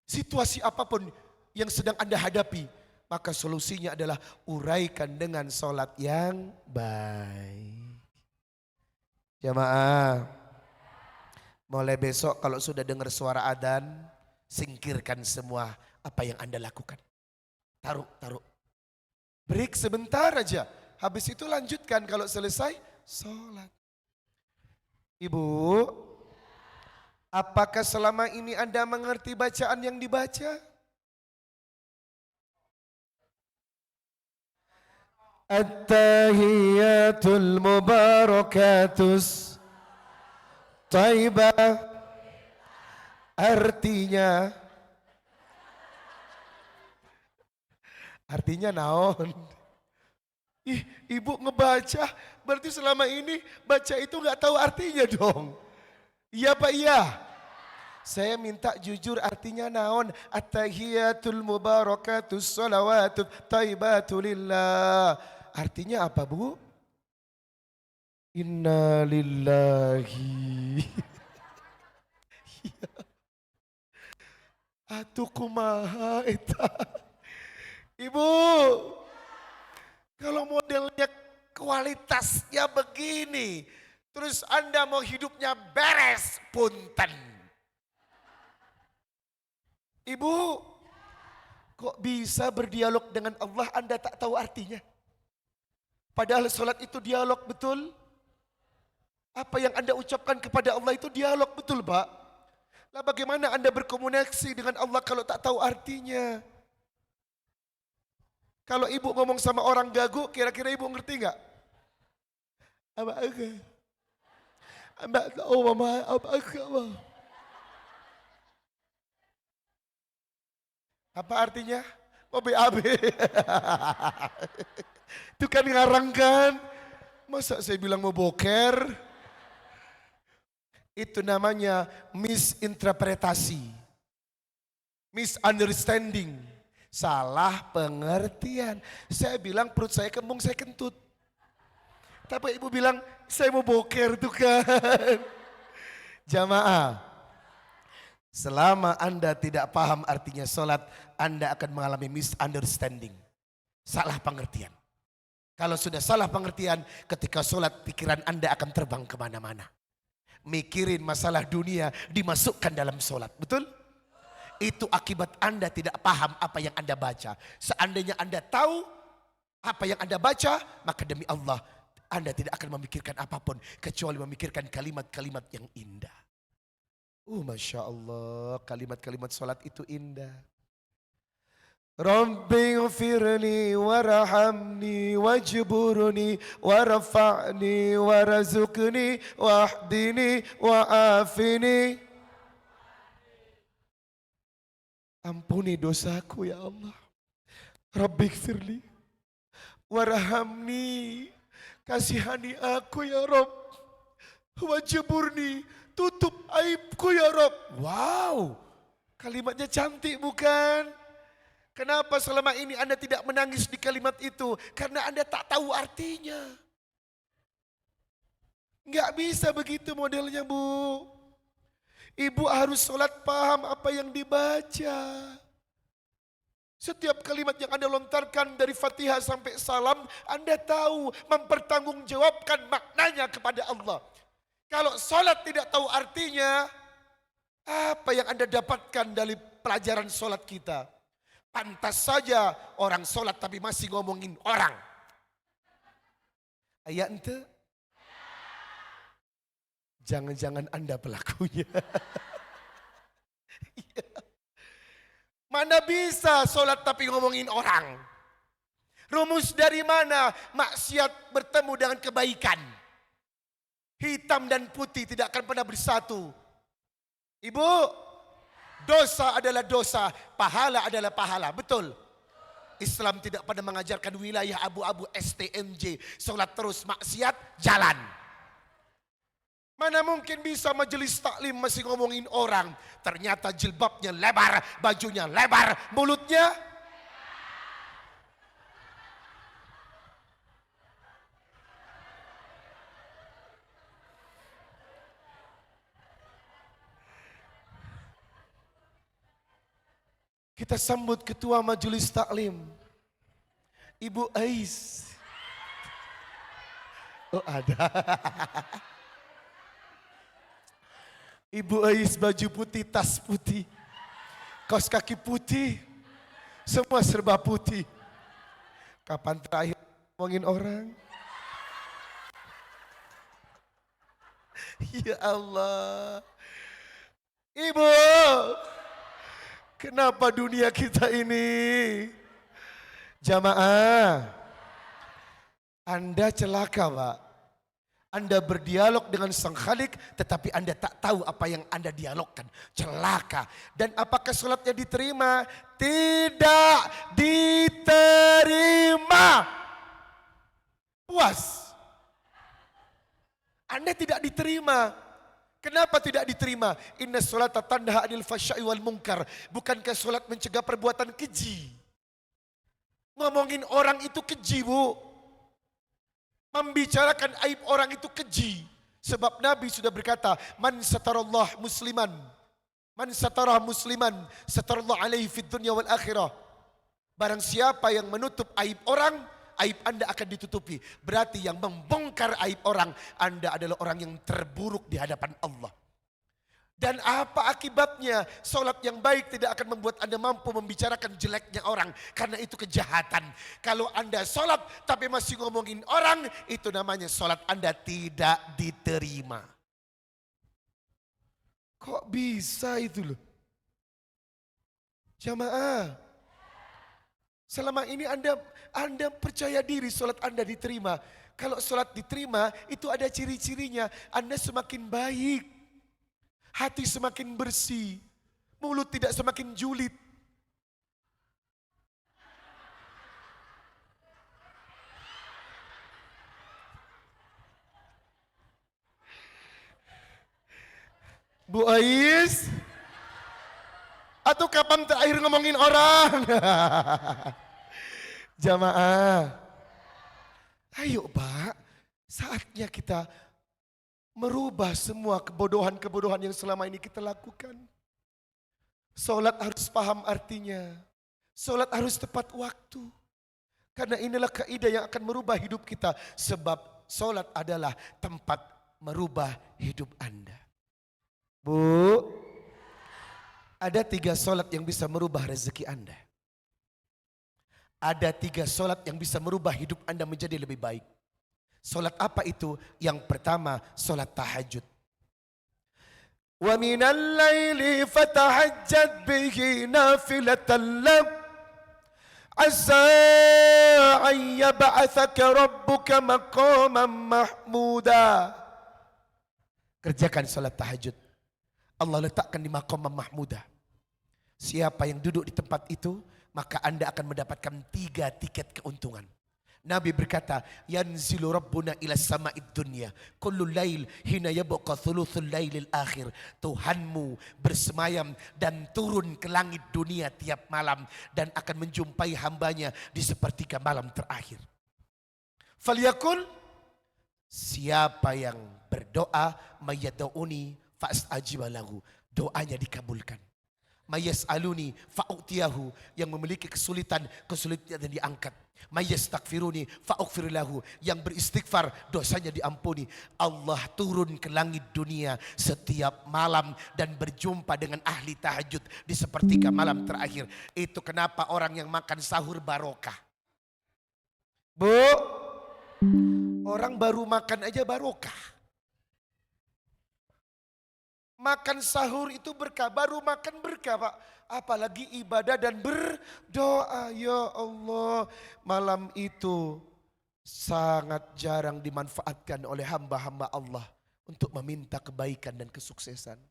situasi apapun yang sedang Anda hadapi, maka solusinya adalah uraikan dengan sholat yang baik. Jamaah, mulai besok kalau sudah dengar suara adzan, singkirkan semua apa yang Anda lakukan. Taruh. Break sebentar aja. Habis itu lanjutkan kalau selesai sholat. Ibu, apakah selama ini Anda mengerti bacaan yang dibaca? At-tahiyatul mubarakatus thayyibah. Artinya naon? Ibu ngebaca, berarti selama ini baca itu nggak tahu artinya dong. Iya Pak, iya. Saya minta jujur artinya naon? At-tahiyatul mubarakatus sholawatut thayyibatulillah. Artinya apa, Bu? Inna lillahi. Atuh kumaha eta. Ibu, kalau modelnya kualitasnya begini, terus Anda mau hidupnya beres, punten. Ibu, kok bisa berdialog dengan Allah Anda tak tahu artinya? Padahal sholat itu dialog betul. Apa yang Anda ucapkan kepada Allah itu dialog betul, Pak. Lah bagaimana Anda berkomunikasi dengan Allah kalau tak tahu artinya? Kalau ibu ngomong sama orang gagu, kira-kira ibu ngerti nggak? Apa agak? Apa tahu mama? Apa agak? Apa artinya? Oh BAB. Itu kan ngarang kan? Masa saya bilang mau boker? Itu namanya misinterpretasi. Misunderstanding. Salah pengertian. Saya bilang perut saya kembung, saya kentut. Tapi ibu bilang, saya mau boker tuh kan. Jamaah, selama Anda tidak paham artinya sholat, Anda akan mengalami misunderstanding. Salah pengertian. Kalau sudah salah pengertian, ketika sholat pikiran Anda akan terbang kemana-mana. Mikirin masalah dunia dimasukkan dalam sholat, betul? Itu akibat Anda tidak paham apa yang Anda baca. Seandainya Anda tahu apa yang Anda baca, maka demi Allah Anda tidak akan memikirkan apapun kecuali memikirkan kalimat-kalimat yang indah. Masya Allah, kalimat-kalimat sholat itu indah. Rabbi ghfirli warhamni wajburni warfa'ni warzukni wahdini wa'afini. Ampuni dosaku ya Allah. Rabbi ghfirli warhamni, kasihani aku ya Rabb. Wajburni, tutup aibku ya Rabb. Wow, kalimatnya cantik bukan? Kenapa selama ini Anda tidak menangis di kalimat itu? Karena Anda tak tahu artinya. Enggak bisa begitu modelnya, Bu. Ibu harus sholat paham apa yang dibaca. Setiap kalimat yang Anda lontarkan dari Fatihah sampai salam, Anda tahu mempertanggungjawabkan maknanya kepada Allah. Kalau sholat tidak tahu artinya, apa yang Anda dapatkan dari pelajaran sholat kita? Pantas saja orang sholat tapi masih ngomongin orang. Ayat ente? Jangan-jangan Anda pelakunya. Mana bisa sholat tapi ngomongin orang? Rumus dari mana maksiat bertemu dengan kebaikan? Hitam dan putih tidak akan pernah bersatu. Ibu, dosa adalah dosa, pahala adalah pahala, betul? Islam tidak pernah mengajarkan wilayah abu-abu STMJ, sholat terus maksiat, jalan. Mana mungkin bisa majelis taklim masih ngomongin orang. Ternyata jilbabnya lebar, bajunya lebar, mulutnya. Kita sambut ketua majelis taklim, Ibu Ais. Oh ada. Ibu Ais baju putih, tas putih, kaos kaki putih, semua serba putih. Kapan terakhir ngomongin orang? Ya Allah. Ibu, kenapa dunia kita ini? Jamaah, Anda celaka, Pak. Anda berdialog dengan Sang Khalik tetapi Anda tak tahu apa yang Anda dialogkan. Celaka. Dan apakah sholatnya diterima? Tidak diterima. Puas. Anda tidak diterima. Kenapa tidak diterima? Inna sholata tanha anil fahsya'i wal munkar. Bukankah sholat mencegah perbuatan keji? Ngomongin orang itu keji, Bu. Membicarakan aib orang itu keji. Sebab Nabi sudah berkata, man satarallah musliman, man satarah musliman, satarallah alaihi fid dunya wal akhirah. Barang siapa yang menutup aib orang, aib Anda akan ditutupi. Berarti yang membongkar aib orang, Anda adalah orang yang terburuk di hadapan Allah. Dan apa akibatnya? Sholat yang baik tidak akan membuat Anda mampu membicarakan jeleknya orang. Karena itu kejahatan. Kalau Anda sholat tapi masih ngomongin orang, itu namanya sholat Anda tidak diterima. Kok bisa itu loh? Jamaah, selama ini Anda percaya diri sholat Anda diterima. Kalau sholat diterima itu ada ciri-cirinya. Anda semakin baik, hati semakin bersih, mulut tidak semakin julid. Bu Ais, atau kapan terakhir ngomongin orang? Jamaah, ayo Pak, saatnya kita merubah semua kebodohan-kebodohan yang selama ini kita lakukan. Sholat harus paham artinya, sholat harus tepat waktu. Karena inilah kaidah yang akan merubah hidup kita. Sebab sholat adalah tempat merubah hidup Anda. Bu, ada 3 sholat yang bisa merubah rezeki Anda. Ada 3 sholat yang bisa merubah hidup Anda menjadi lebih baik. Sholat apa itu? Yang pertama, sholat tahajud. Wa minal laili fatahajjad bihi nafilatan lak asa an yab'atsaka rabbuka maqaman mahmuda. Kerjakan sholat tahajud. Allah letakkan di maqam mahmudah. Siapa yang duduk di tempat itu, maka Anda akan mendapatkan 3 tiket keuntungan. Nabi berkata, yanzilu rabbuna ila sama'id dunya kullu lail hina yabqa thuluthul lailil akhir. Tuhanmu bersemayam dan turun ke langit dunia tiap malam dan akan menjumpai hambanya di sepertiga malam terakhir. Falyakul, siapa yang berdoa mayyad'uni fa'astajib lahu, doanya dikabulkan. Mayas'aluni fa'utiyahu, yang memiliki kesulitan yang diangkat. Mayastakfiruni fa'ughfir lahu, yang beristighfar dosanya diampuni. Allah turun ke langit dunia setiap malam dan berjumpa dengan ahli tahajud di sepertiga malam terakhir. Itu kenapa orang yang makan sahur barokah. Bu, orang baru makan aja barokah. Makan sahur itu berkah, baru makan berkah Pak. Apalagi ibadah dan berdoa. Ya Allah, malam itu sangat jarang dimanfaatkan oleh hamba-hamba Allah untuk meminta kebaikan dan kesuksesan.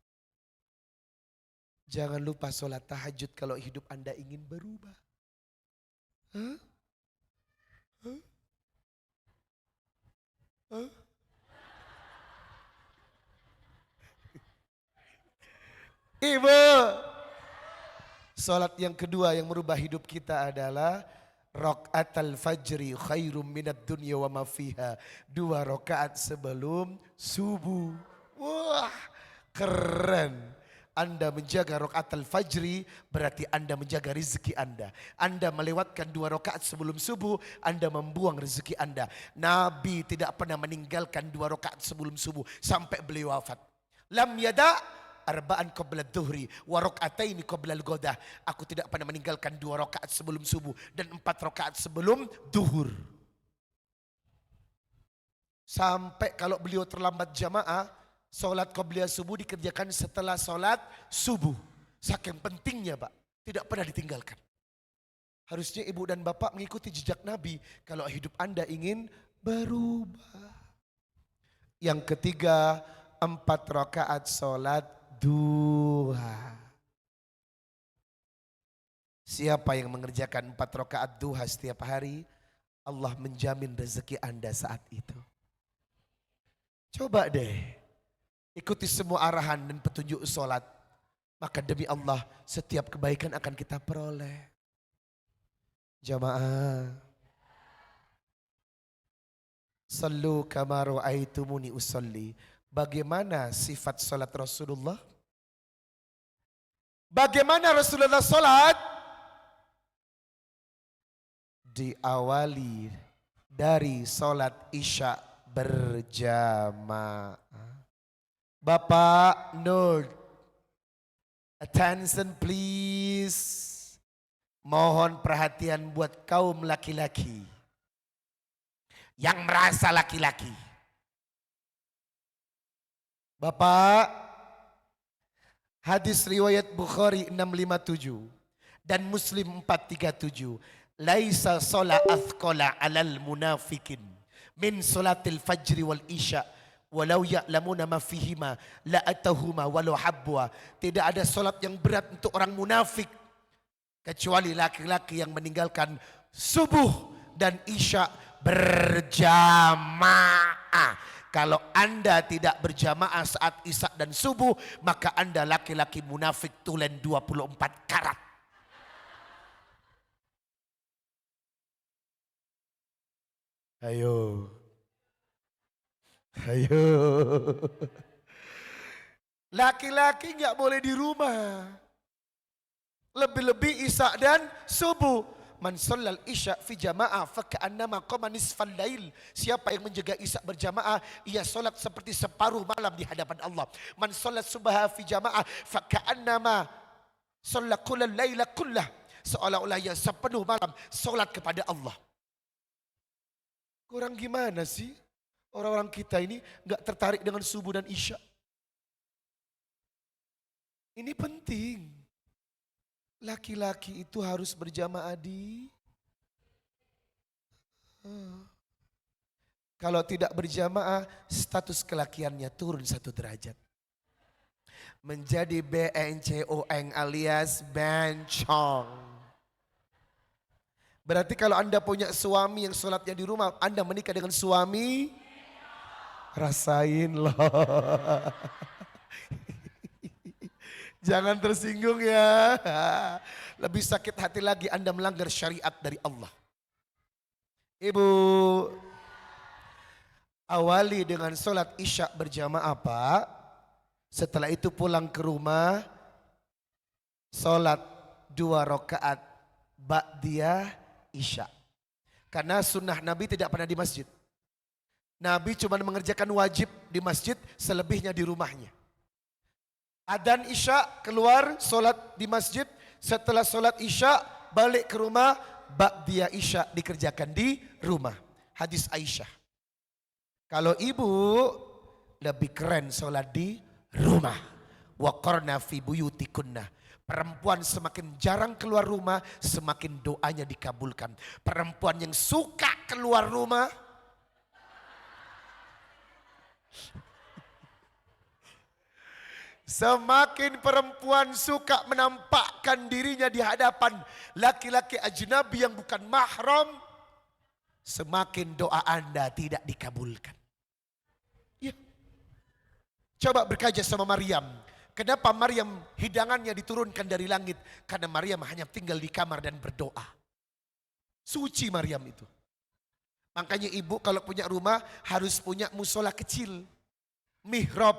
Jangan lupa sholat tahajud kalau hidup Anda ingin berubah. Hah? Hah? Hah? Ibu, salat yang kedua yang merubah hidup kita adalah rakaatul fajri khairum minad dunya wa ma fiha. 2 rakaat sebelum subuh. Wah, keren. Anda menjaga rakaatul fajri berarti Anda menjaga rezeki Anda. Anda melewatkan 2 rakaat sebelum subuh, Anda membuang rezeki Anda. Nabi tidak pernah meninggalkan 2 rakaat sebelum subuh sampai beliau wafat. Lam yada' arba'an qabla dhuhri wa rak'ataini qabla al-ghadah. Aku tidak pernah meninggalkan 2 rakaat sebelum subuh dan 4 rakaat sebelum duhur. Sampai kalau beliau terlambat jamaah, sholat qabliyah subuh dikerjakan setelah sholat subuh. Saking pentingnya Pak, tidak pernah ditinggalkan. Harusnya ibu dan bapak mengikuti jejak Nabi kalau hidup Anda ingin berubah. Yang ketiga, 4 rakaat sholat duha. Siapa yang mengerjakan 4 rakaat duha setiap hari, Allah menjamin rezeki Anda saat itu. Coba deh, ikuti semua arahan dan petunjuk sholat. Maka demi Allah, setiap kebaikan akan kita peroleh. Jamaah, sallu kama ra'aitumuni usolli. Bagaimana sifat salat Rasulullah? Bagaimana Rasulullah salat? Diawali dari salat Isya berjamaah. Bapak note, attention please. Mohon perhatian buat kaum laki-laki yang merasa laki-laki. Bapak, Hadis riwayat Bukhari 657 dan Muslim 437. Laisa sholat athqala alal munafikin min sholatil fajri wal isya walau ya'lamuna ma fihima la atahuma walau habwa. Tidak ada solat yang berat untuk orang munafik kecuali laki-laki yang meninggalkan subuh dan isya berjamaah. Kalau Anda tidak berjamaah saat isya dan subuh, maka Anda laki-laki munafik tulen 24 karat. Ayo. Ayo. Laki-laki nggak boleh di rumah. Lebih-lebih isya dan subuh. Man shallal isya fi jamaah faka'annama qama nisfal lail. Siapa yang menjaga isya berjamaah, ia solat seperti separuh malam di hadapan Allah. Man shallal subha fi jamaah faka'annama shalla kullal laila kullah. Seolah-olah ia sepenuh malam solat kepada Allah. Kurang gimana sih? Orang-orang kita ini nggak tertarik dengan subuh dan isya. Ini penting. Laki-laki itu harus berjamaah di. Kalau tidak berjamaah, status kelakiannya turun 1 derajat. Menjadi BNCON alias bencong. Berarti kalau Anda punya suami yang sholatnya di rumah, Anda menikah dengan suami, rasain loh. Jangan tersinggung ya. Lebih sakit hati lagi Anda melanggar syariat dari Allah. Ibu, awali dengan sholat isya berjamaah Pak. Setelah itu pulang ke rumah, sholat 2 rakaat ba'diyah isya. Karena sunnah Nabi tidak pernah di masjid. Nabi cuma mengerjakan wajib di masjid, selebihnya di rumahnya. Adzan isya, keluar sholat di masjid. Setelah sholat isya balik ke rumah, ba'diyah isya dikerjakan di rumah. Hadis Aisyah. Kalau ibu lebih keren sholat di rumah. Waqarna fi buyutikunna. Perempuan semakin jarang keluar rumah, semakin doanya dikabulkan. Perempuan yang suka keluar rumah, semakin perempuan suka menampakkan dirinya di hadapan laki-laki ajnabi yang bukan mahram, semakin doa Anda tidak dikabulkan. Ya. Coba berkaca sama Maryam. Kenapa Maryam hidangannya diturunkan dari langit? Karena Maryam hanya tinggal di kamar dan berdoa. Suci Maryam itu. Makanya ibu kalau punya rumah harus punya musola kecil. Mihrab,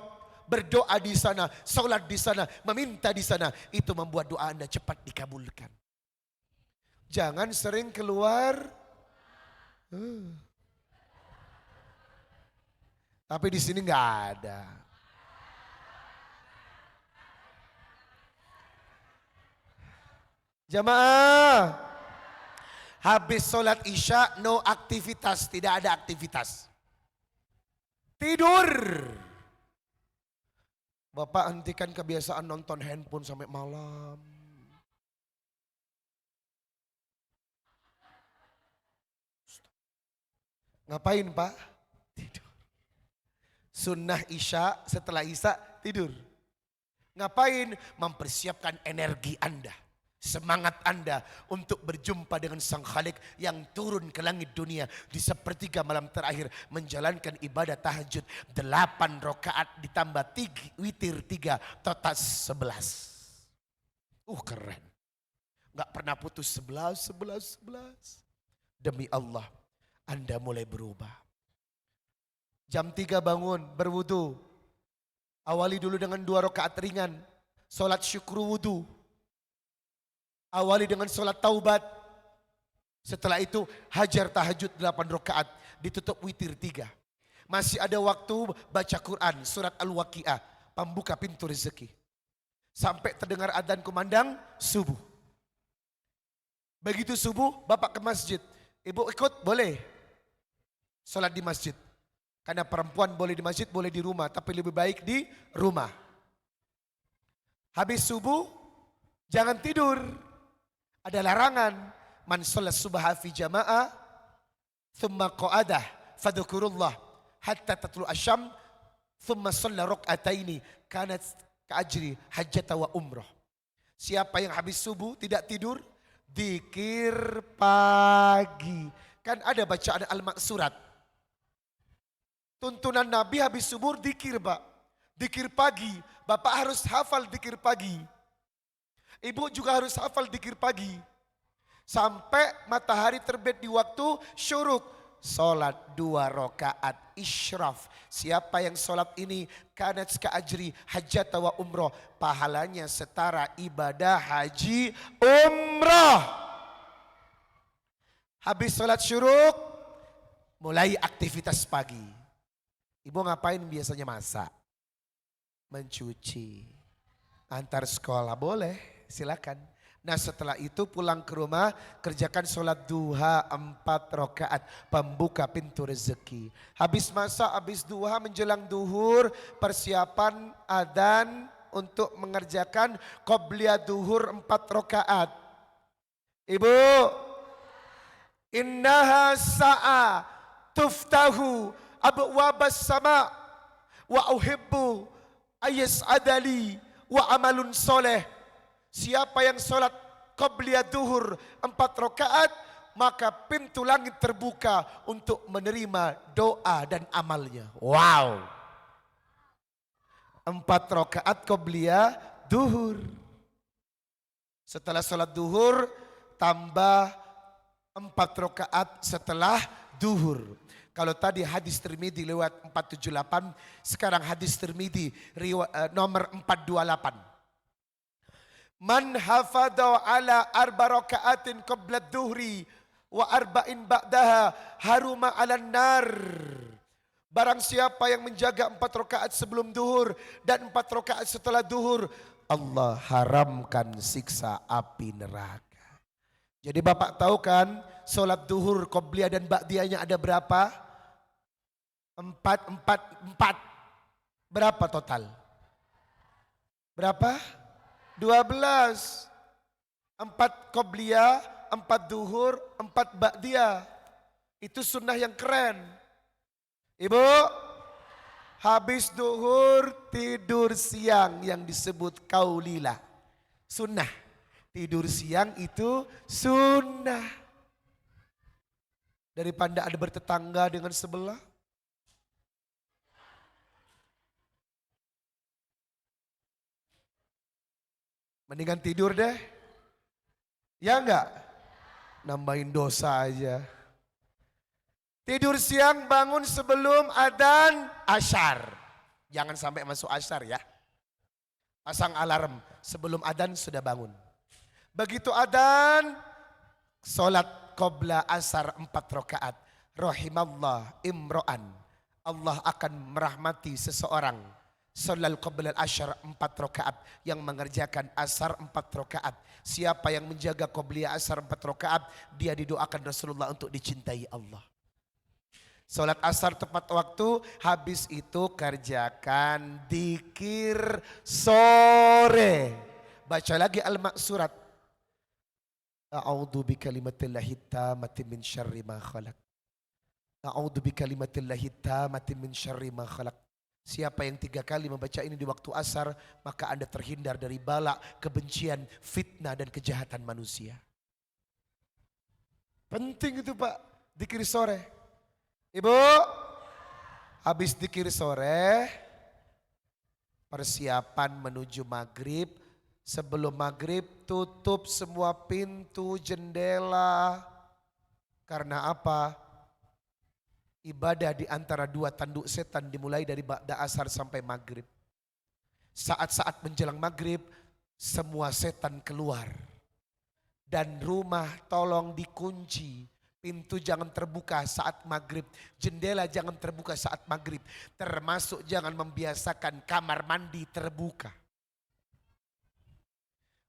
berdoa di sana, sholat di sana, meminta di sana. Itu membuat doa Anda cepat dikabulkan. Jangan sering keluar. Tapi di sini nggak ada. Jamaah, habis sholat isya no aktivitas, tidak ada aktivitas. Tidur. Bapak hentikan kebiasaan nonton handphone sampai malam. Ngapain Pak? Tidur. Sunnah isya, setelah isya tidur. Ngapain? Mempersiapkan energi Anda. Semangat Anda untuk berjumpa dengan Sang Khalik yang turun ke langit dunia di sepertiga malam terakhir menjalankan ibadah tahajud 8 rakaat ditambah witir 3 total 11. Keren. Gak pernah putus 11. Demi Allah Anda mulai berubah. Jam 3 bangun berwudu. Awali dulu dengan 2 rakaat ringan. Sholat syukur wudu. Awali dengan sholat taubat. Setelah itu hajar tahajud 8 rakaat. Ditutup witir 3. Masih ada waktu baca Quran. Surat Al-Waqi'ah. Pembuka pintu rezeki. Sampai terdengar adzan kumandang subuh. Begitu subuh Bapak ke masjid. Ibu ikut boleh. Sholat di masjid. Karena perempuan boleh di masjid boleh di rumah. Tapi lebih baik di rumah. Habis subuh jangan tidur. Ada larangan. Man sholat subha fi jama'ah thumma qa'adah fadhukurullah hatta tatlu asyam thumma sholla rok'ataini kanat ka'ajri hajjata wa umrah. Siapa yang habis subuh tidak tidur, dikir pagi. Kan ada bacaan al-maksurat. Tuntunan Nabi habis subuh dikir, Pak. Dikir pagi. Bapak harus hafal dikir pagi. Ibu juga harus hafal dikir pagi. Sampai matahari terbit di waktu syuruk. Salat 2 rakaat isyraf. Siapa yang salat ini kanat ka ajri hajjata wa umrah. Pahalanya setara ibadah haji umrah. Habis salat syuruk, mulai aktivitas pagi. Ibu ngapain biasanya? Masak, mencuci, antar sekolah boleh, silakan. Nah setelah itu pulang ke rumah kerjakan sholat duha 4 rakaat pembuka pintu rezeki. Habis masak, habis duha menjelang duhur persiapan adzan untuk mengerjakan qobliyah duhur 4 rakaat. Ibu, innaha sa'a tuftahu abwabas sama wa uhibbu ayas adali wa amalun soleh. Siapa yang sholat qobliyah duhur 4 rakaat, maka pintu langit terbuka untuk menerima doa dan amalnya. Wow. 4 rakaat qobliyah duhur. Setelah sholat duhur tambah 4 rakaat setelah duhur. Kalau tadi hadis Tirmidzi lewat 478, sekarang hadis Tirmidzi nomor 428. Man hafadha ala 4 rakaatin qabla dhuhri wa 4 ba'daha haruma 'alan nar. Barang siapa yang menjaga 4 rakaat sebelum duhur dan 4 rakaat setelah duhur, Allah haramkan siksa api neraka. Jadi Bapak tahu kan sholat duhur qobliyah dan ba'diyahnya ada berapa? 4. Berapa total? Berapa? 12. 4 qobliyah, 4 duhur, 4 ba'diyah. Itu sunnah yang keren. Ibu, habis duhur tidur siang yang disebut kaulilah. Sunnah. Tidur siang itu sunnah. Daripada ada bertetangga dengan sebelah. Mendingan tidur deh. Ya enggak? Nambahin dosa aja. Tidur siang bangun sebelum adzan asyar. Jangan sampai masuk asyar ya. Pasang alarm sebelum adzan sudah bangun. Begitu adzan, sholat qobla asar 4 rakaat. Rahimallah imro'an. Allah akan merahmati seseorang. Sholal qoblal asyar 4 rakaat, yang mengerjakan asar 4 rakaat. Siapa yang menjaga qobliyah asar 4 rakaat, dia didoakan Rasulullah untuk dicintai Allah. Sholat asar tepat waktu, habis itu kerjakan dzikir sore. Baca lagi al-maksurat. A'udzu bikalimatillahi tammati min syarri ma khalaq. A'udzu bikalimatillahi tammati min syarri ma khalaq. Siapa yang 3 kali membaca ini di waktu asar, maka Anda terhindar dari bala, kebencian, fitnah dan kejahatan manusia. Penting itu Pak, dzikir sore. Ibu, habis dzikir sore, persiapan menuju maghrib. Sebelum maghrib tutup semua pintu, jendela. Karena apa? Ibadah di antara 2 tanduk setan dimulai dari ba'da asar sampai maghrib. Saat-saat menjelang maghrib, semua setan keluar. Dan rumah tolong dikunci. Pintu jangan terbuka saat maghrib. Jendela jangan terbuka saat maghrib. Termasuk jangan membiasakan kamar mandi terbuka.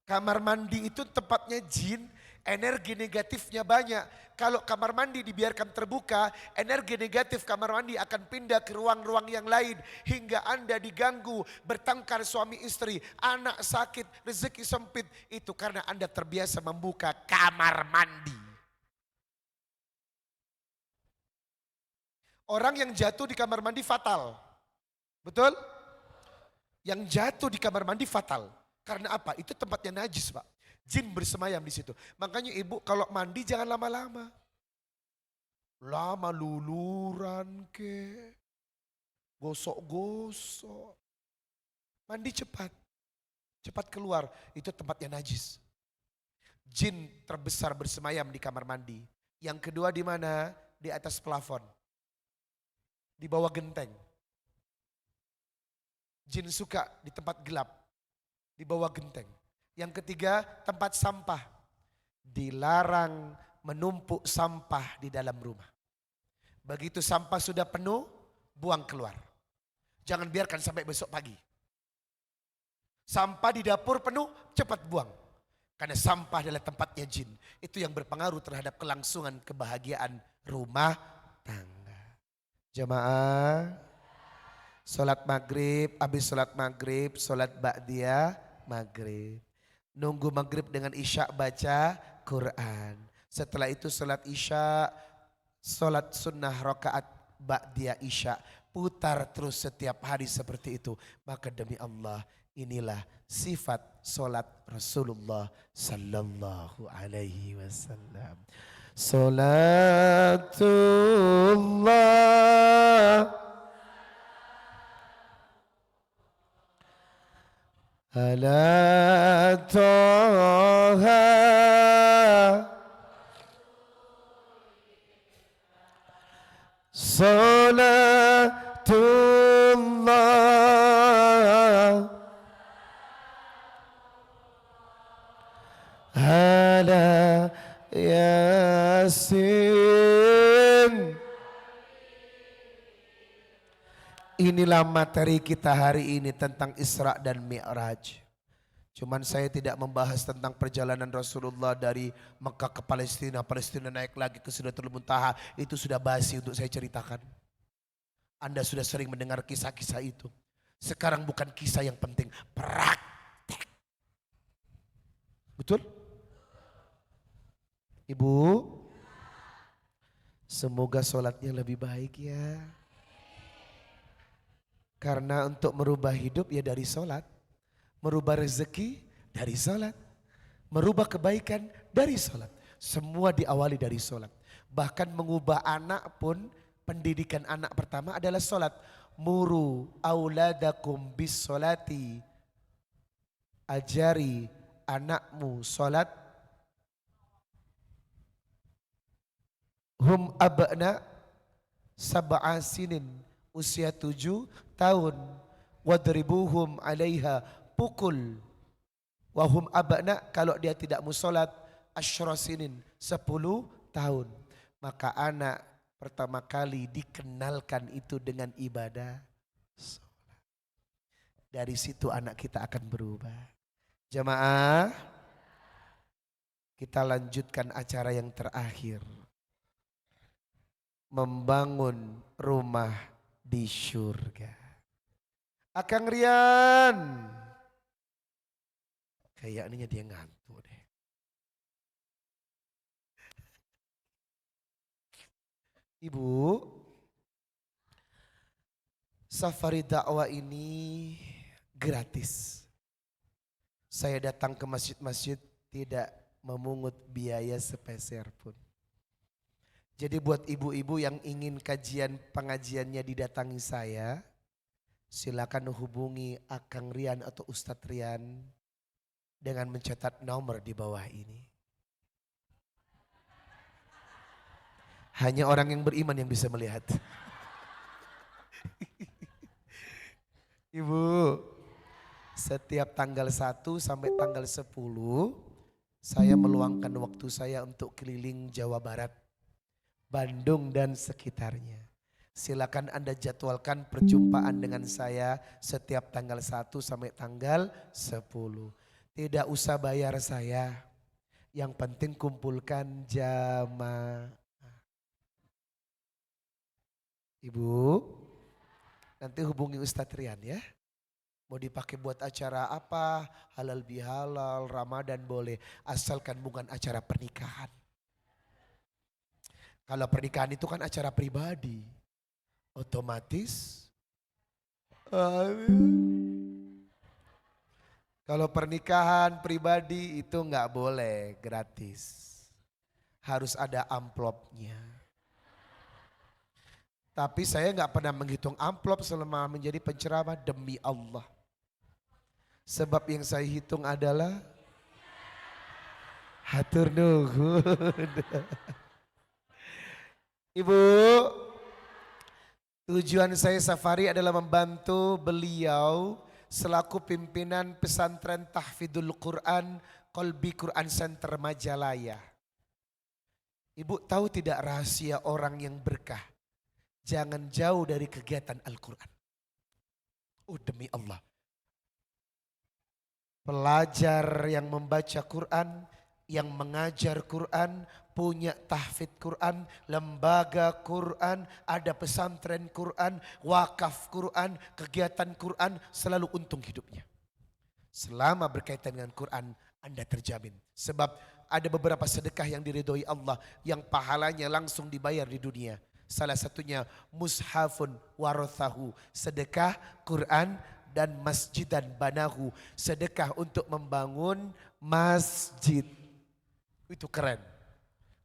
Kamar mandi itu tempatnya jin, energi negatifnya banyak. Kalau kamar mandi dibiarkan terbuka, energi negatif kamar mandi akan pindah ke ruang-ruang yang lain. Hingga Anda diganggu, bertengkar suami istri, anak sakit, rezeki sempit. Itu karena Anda terbiasa membuka kamar mandi. Orang yang jatuh di kamar mandi fatal. Betul? Yang jatuh di kamar mandi fatal. Karena apa? Itu tempatnya najis, Pak. Jin bersemayam di situ. Makanya ibu kalau mandi jangan lama-lama. Lama luluran ke. Gosok-gosok. Mandi cepat. Cepat keluar. Itu tempatnya najis. Jin terbesar bersemayam di kamar mandi. Yang kedua di mana? Di atas plafon. Di bawah genteng. Jin suka di tempat gelap. Di bawah genteng. Yang ketiga, tempat sampah. Dilarang menumpuk sampah di dalam rumah. Begitu sampah sudah penuh, buang keluar. Jangan biarkan sampai besok pagi. Sampah di dapur penuh, cepat buang. Karena sampah adalah tempatnya jin. Itu yang berpengaruh terhadap kelangsungan kebahagiaan rumah tangga. Jemaah, sholat maghrib, habis sholat maghrib, sholat ba'diyah maghrib. Nunggu maghrib dengan isya baca Quran. Setelah itu sholat isya, sholat sunnah rakaat ba'diyah isya. Putar terus setiap hari seperti itu. Maka demi Allah, inilah sifat sholat Rasulullah sallallahu alaihi wasallam. Sholatullah ala Toha Salatullah ala Yasin. Inilah materi kita hari ini tentang Isra dan Mi'raj. Cuman saya tidak membahas tentang perjalanan Rasulullah dari Mekah ke Palestina. Palestina naik lagi ke Sidratul Muntaha. Itu sudah basi untuk saya ceritakan. Anda sudah sering mendengar kisah-kisah itu. Sekarang bukan kisah yang penting, praktek. Betul? Ibu, semoga sholatnya lebih baik ya. Karena untuk merubah hidup ya dari sholat. Merubah rezeki dari sholat. Merubah kebaikan dari sholat. Semua diawali dari sholat. Bahkan mengubah anak pun, pendidikan anak pertama adalah sholat. Muru auladakum bis sholati. Ajari anakmu sholat. Hum abna sab'a sinin. Usia 7 tahun. Wadribuhum alaiha, pukul. Wahum abna, kalau dia tidak mau sholat, asyrasinin, 10 tahun. Maka anak pertama kali dikenalkan itu dengan ibadah sholat. Dari situ anak kita akan berubah. Jamaah, kita lanjutkan acara yang terakhir. Membangun rumah di surga. Akang Rian. Kayaknya dia ngantuk deh. Ibu, safari dakwah ini gratis. Saya datang ke masjid-masjid tidak memungut biaya sepeser pun. Jadi buat ibu-ibu yang ingin pengajiannya didatangi saya, silakan hubungi Akang Rian atau Ustadz Rian dengan mencatat nomor di bawah ini. Hanya orang yang beriman yang bisa melihat. Ibu, setiap tanggal 1 sampai tanggal 10 saya meluangkan waktu saya untuk keliling Jawa Barat, Bandung dan sekitarnya. Silakan Anda jadwalkan perjumpaan dengan saya setiap tanggal 1 sampai tanggal 10. Tidak usah bayar saya. Yang penting kumpulkan jamaah. Ibu, nanti hubungi Ustadz Rian ya. Mau dipakai buat acara apa, halal bihalal, Ramadan boleh. Asalkan bukan acara pernikahan. Kalau pernikahan itu kan acara pribadi. Otomatis. Kalau pernikahan pribadi itu nggak boleh gratis. Harus ada amplopnya. Tapi saya nggak pernah menghitung amplop selama menjadi penceramah demi Allah. Sebab yang saya hitung adalah hatur nuhun. Ibu, tujuan saya safari adalah membantu beliau selaku pimpinan pesantren Tahfidul Quran Kolbi Quran Center Majalaya. Ibu tahu tidak rahasia orang yang berkah? Jangan jauh dari kegiatan Al-Quran. Oh demi Allah. Pelajar yang membaca Quran, yang mengajar Quran, punya tahfidz Quran, lembaga Quran, ada pesantren Quran, wakaf Quran, kegiatan Quran, selalu untung hidupnya. Selama berkaitan dengan Quran, Anda terjamin. Sebab ada beberapa sedekah yang diridhoi Allah, yang pahalanya langsung dibayar di dunia. Salah satunya mushafun warathahu, sedekah Quran dan masjidan banahu, sedekah untuk membangun masjid. Itu keren,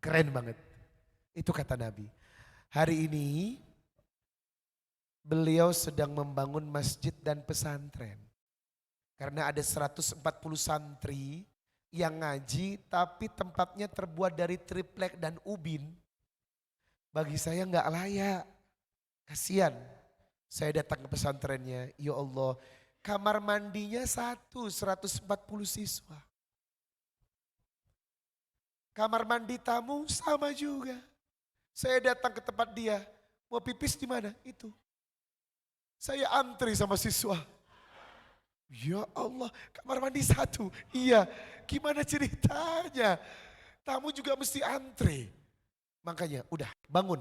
keren banget. Itu kata Nabi. Hari ini beliau sedang membangun masjid dan pesantren. Karena ada 140 santri yang ngaji tapi tempatnya terbuat dari triplek dan ubin. Bagi saya nggak layak, kasihan. Saya datang ke pesantrennya, ya Allah, kamar mandinya 140 siswa. Kamar mandi tamu sama juga. Saya datang ke tempat dia, mau pipis di mana? Itu. Saya antri sama siswa. Ya Allah, kamar mandi 1. Iya, gimana ceritanya? Tamu juga mesti antri. Makanya udah bangun.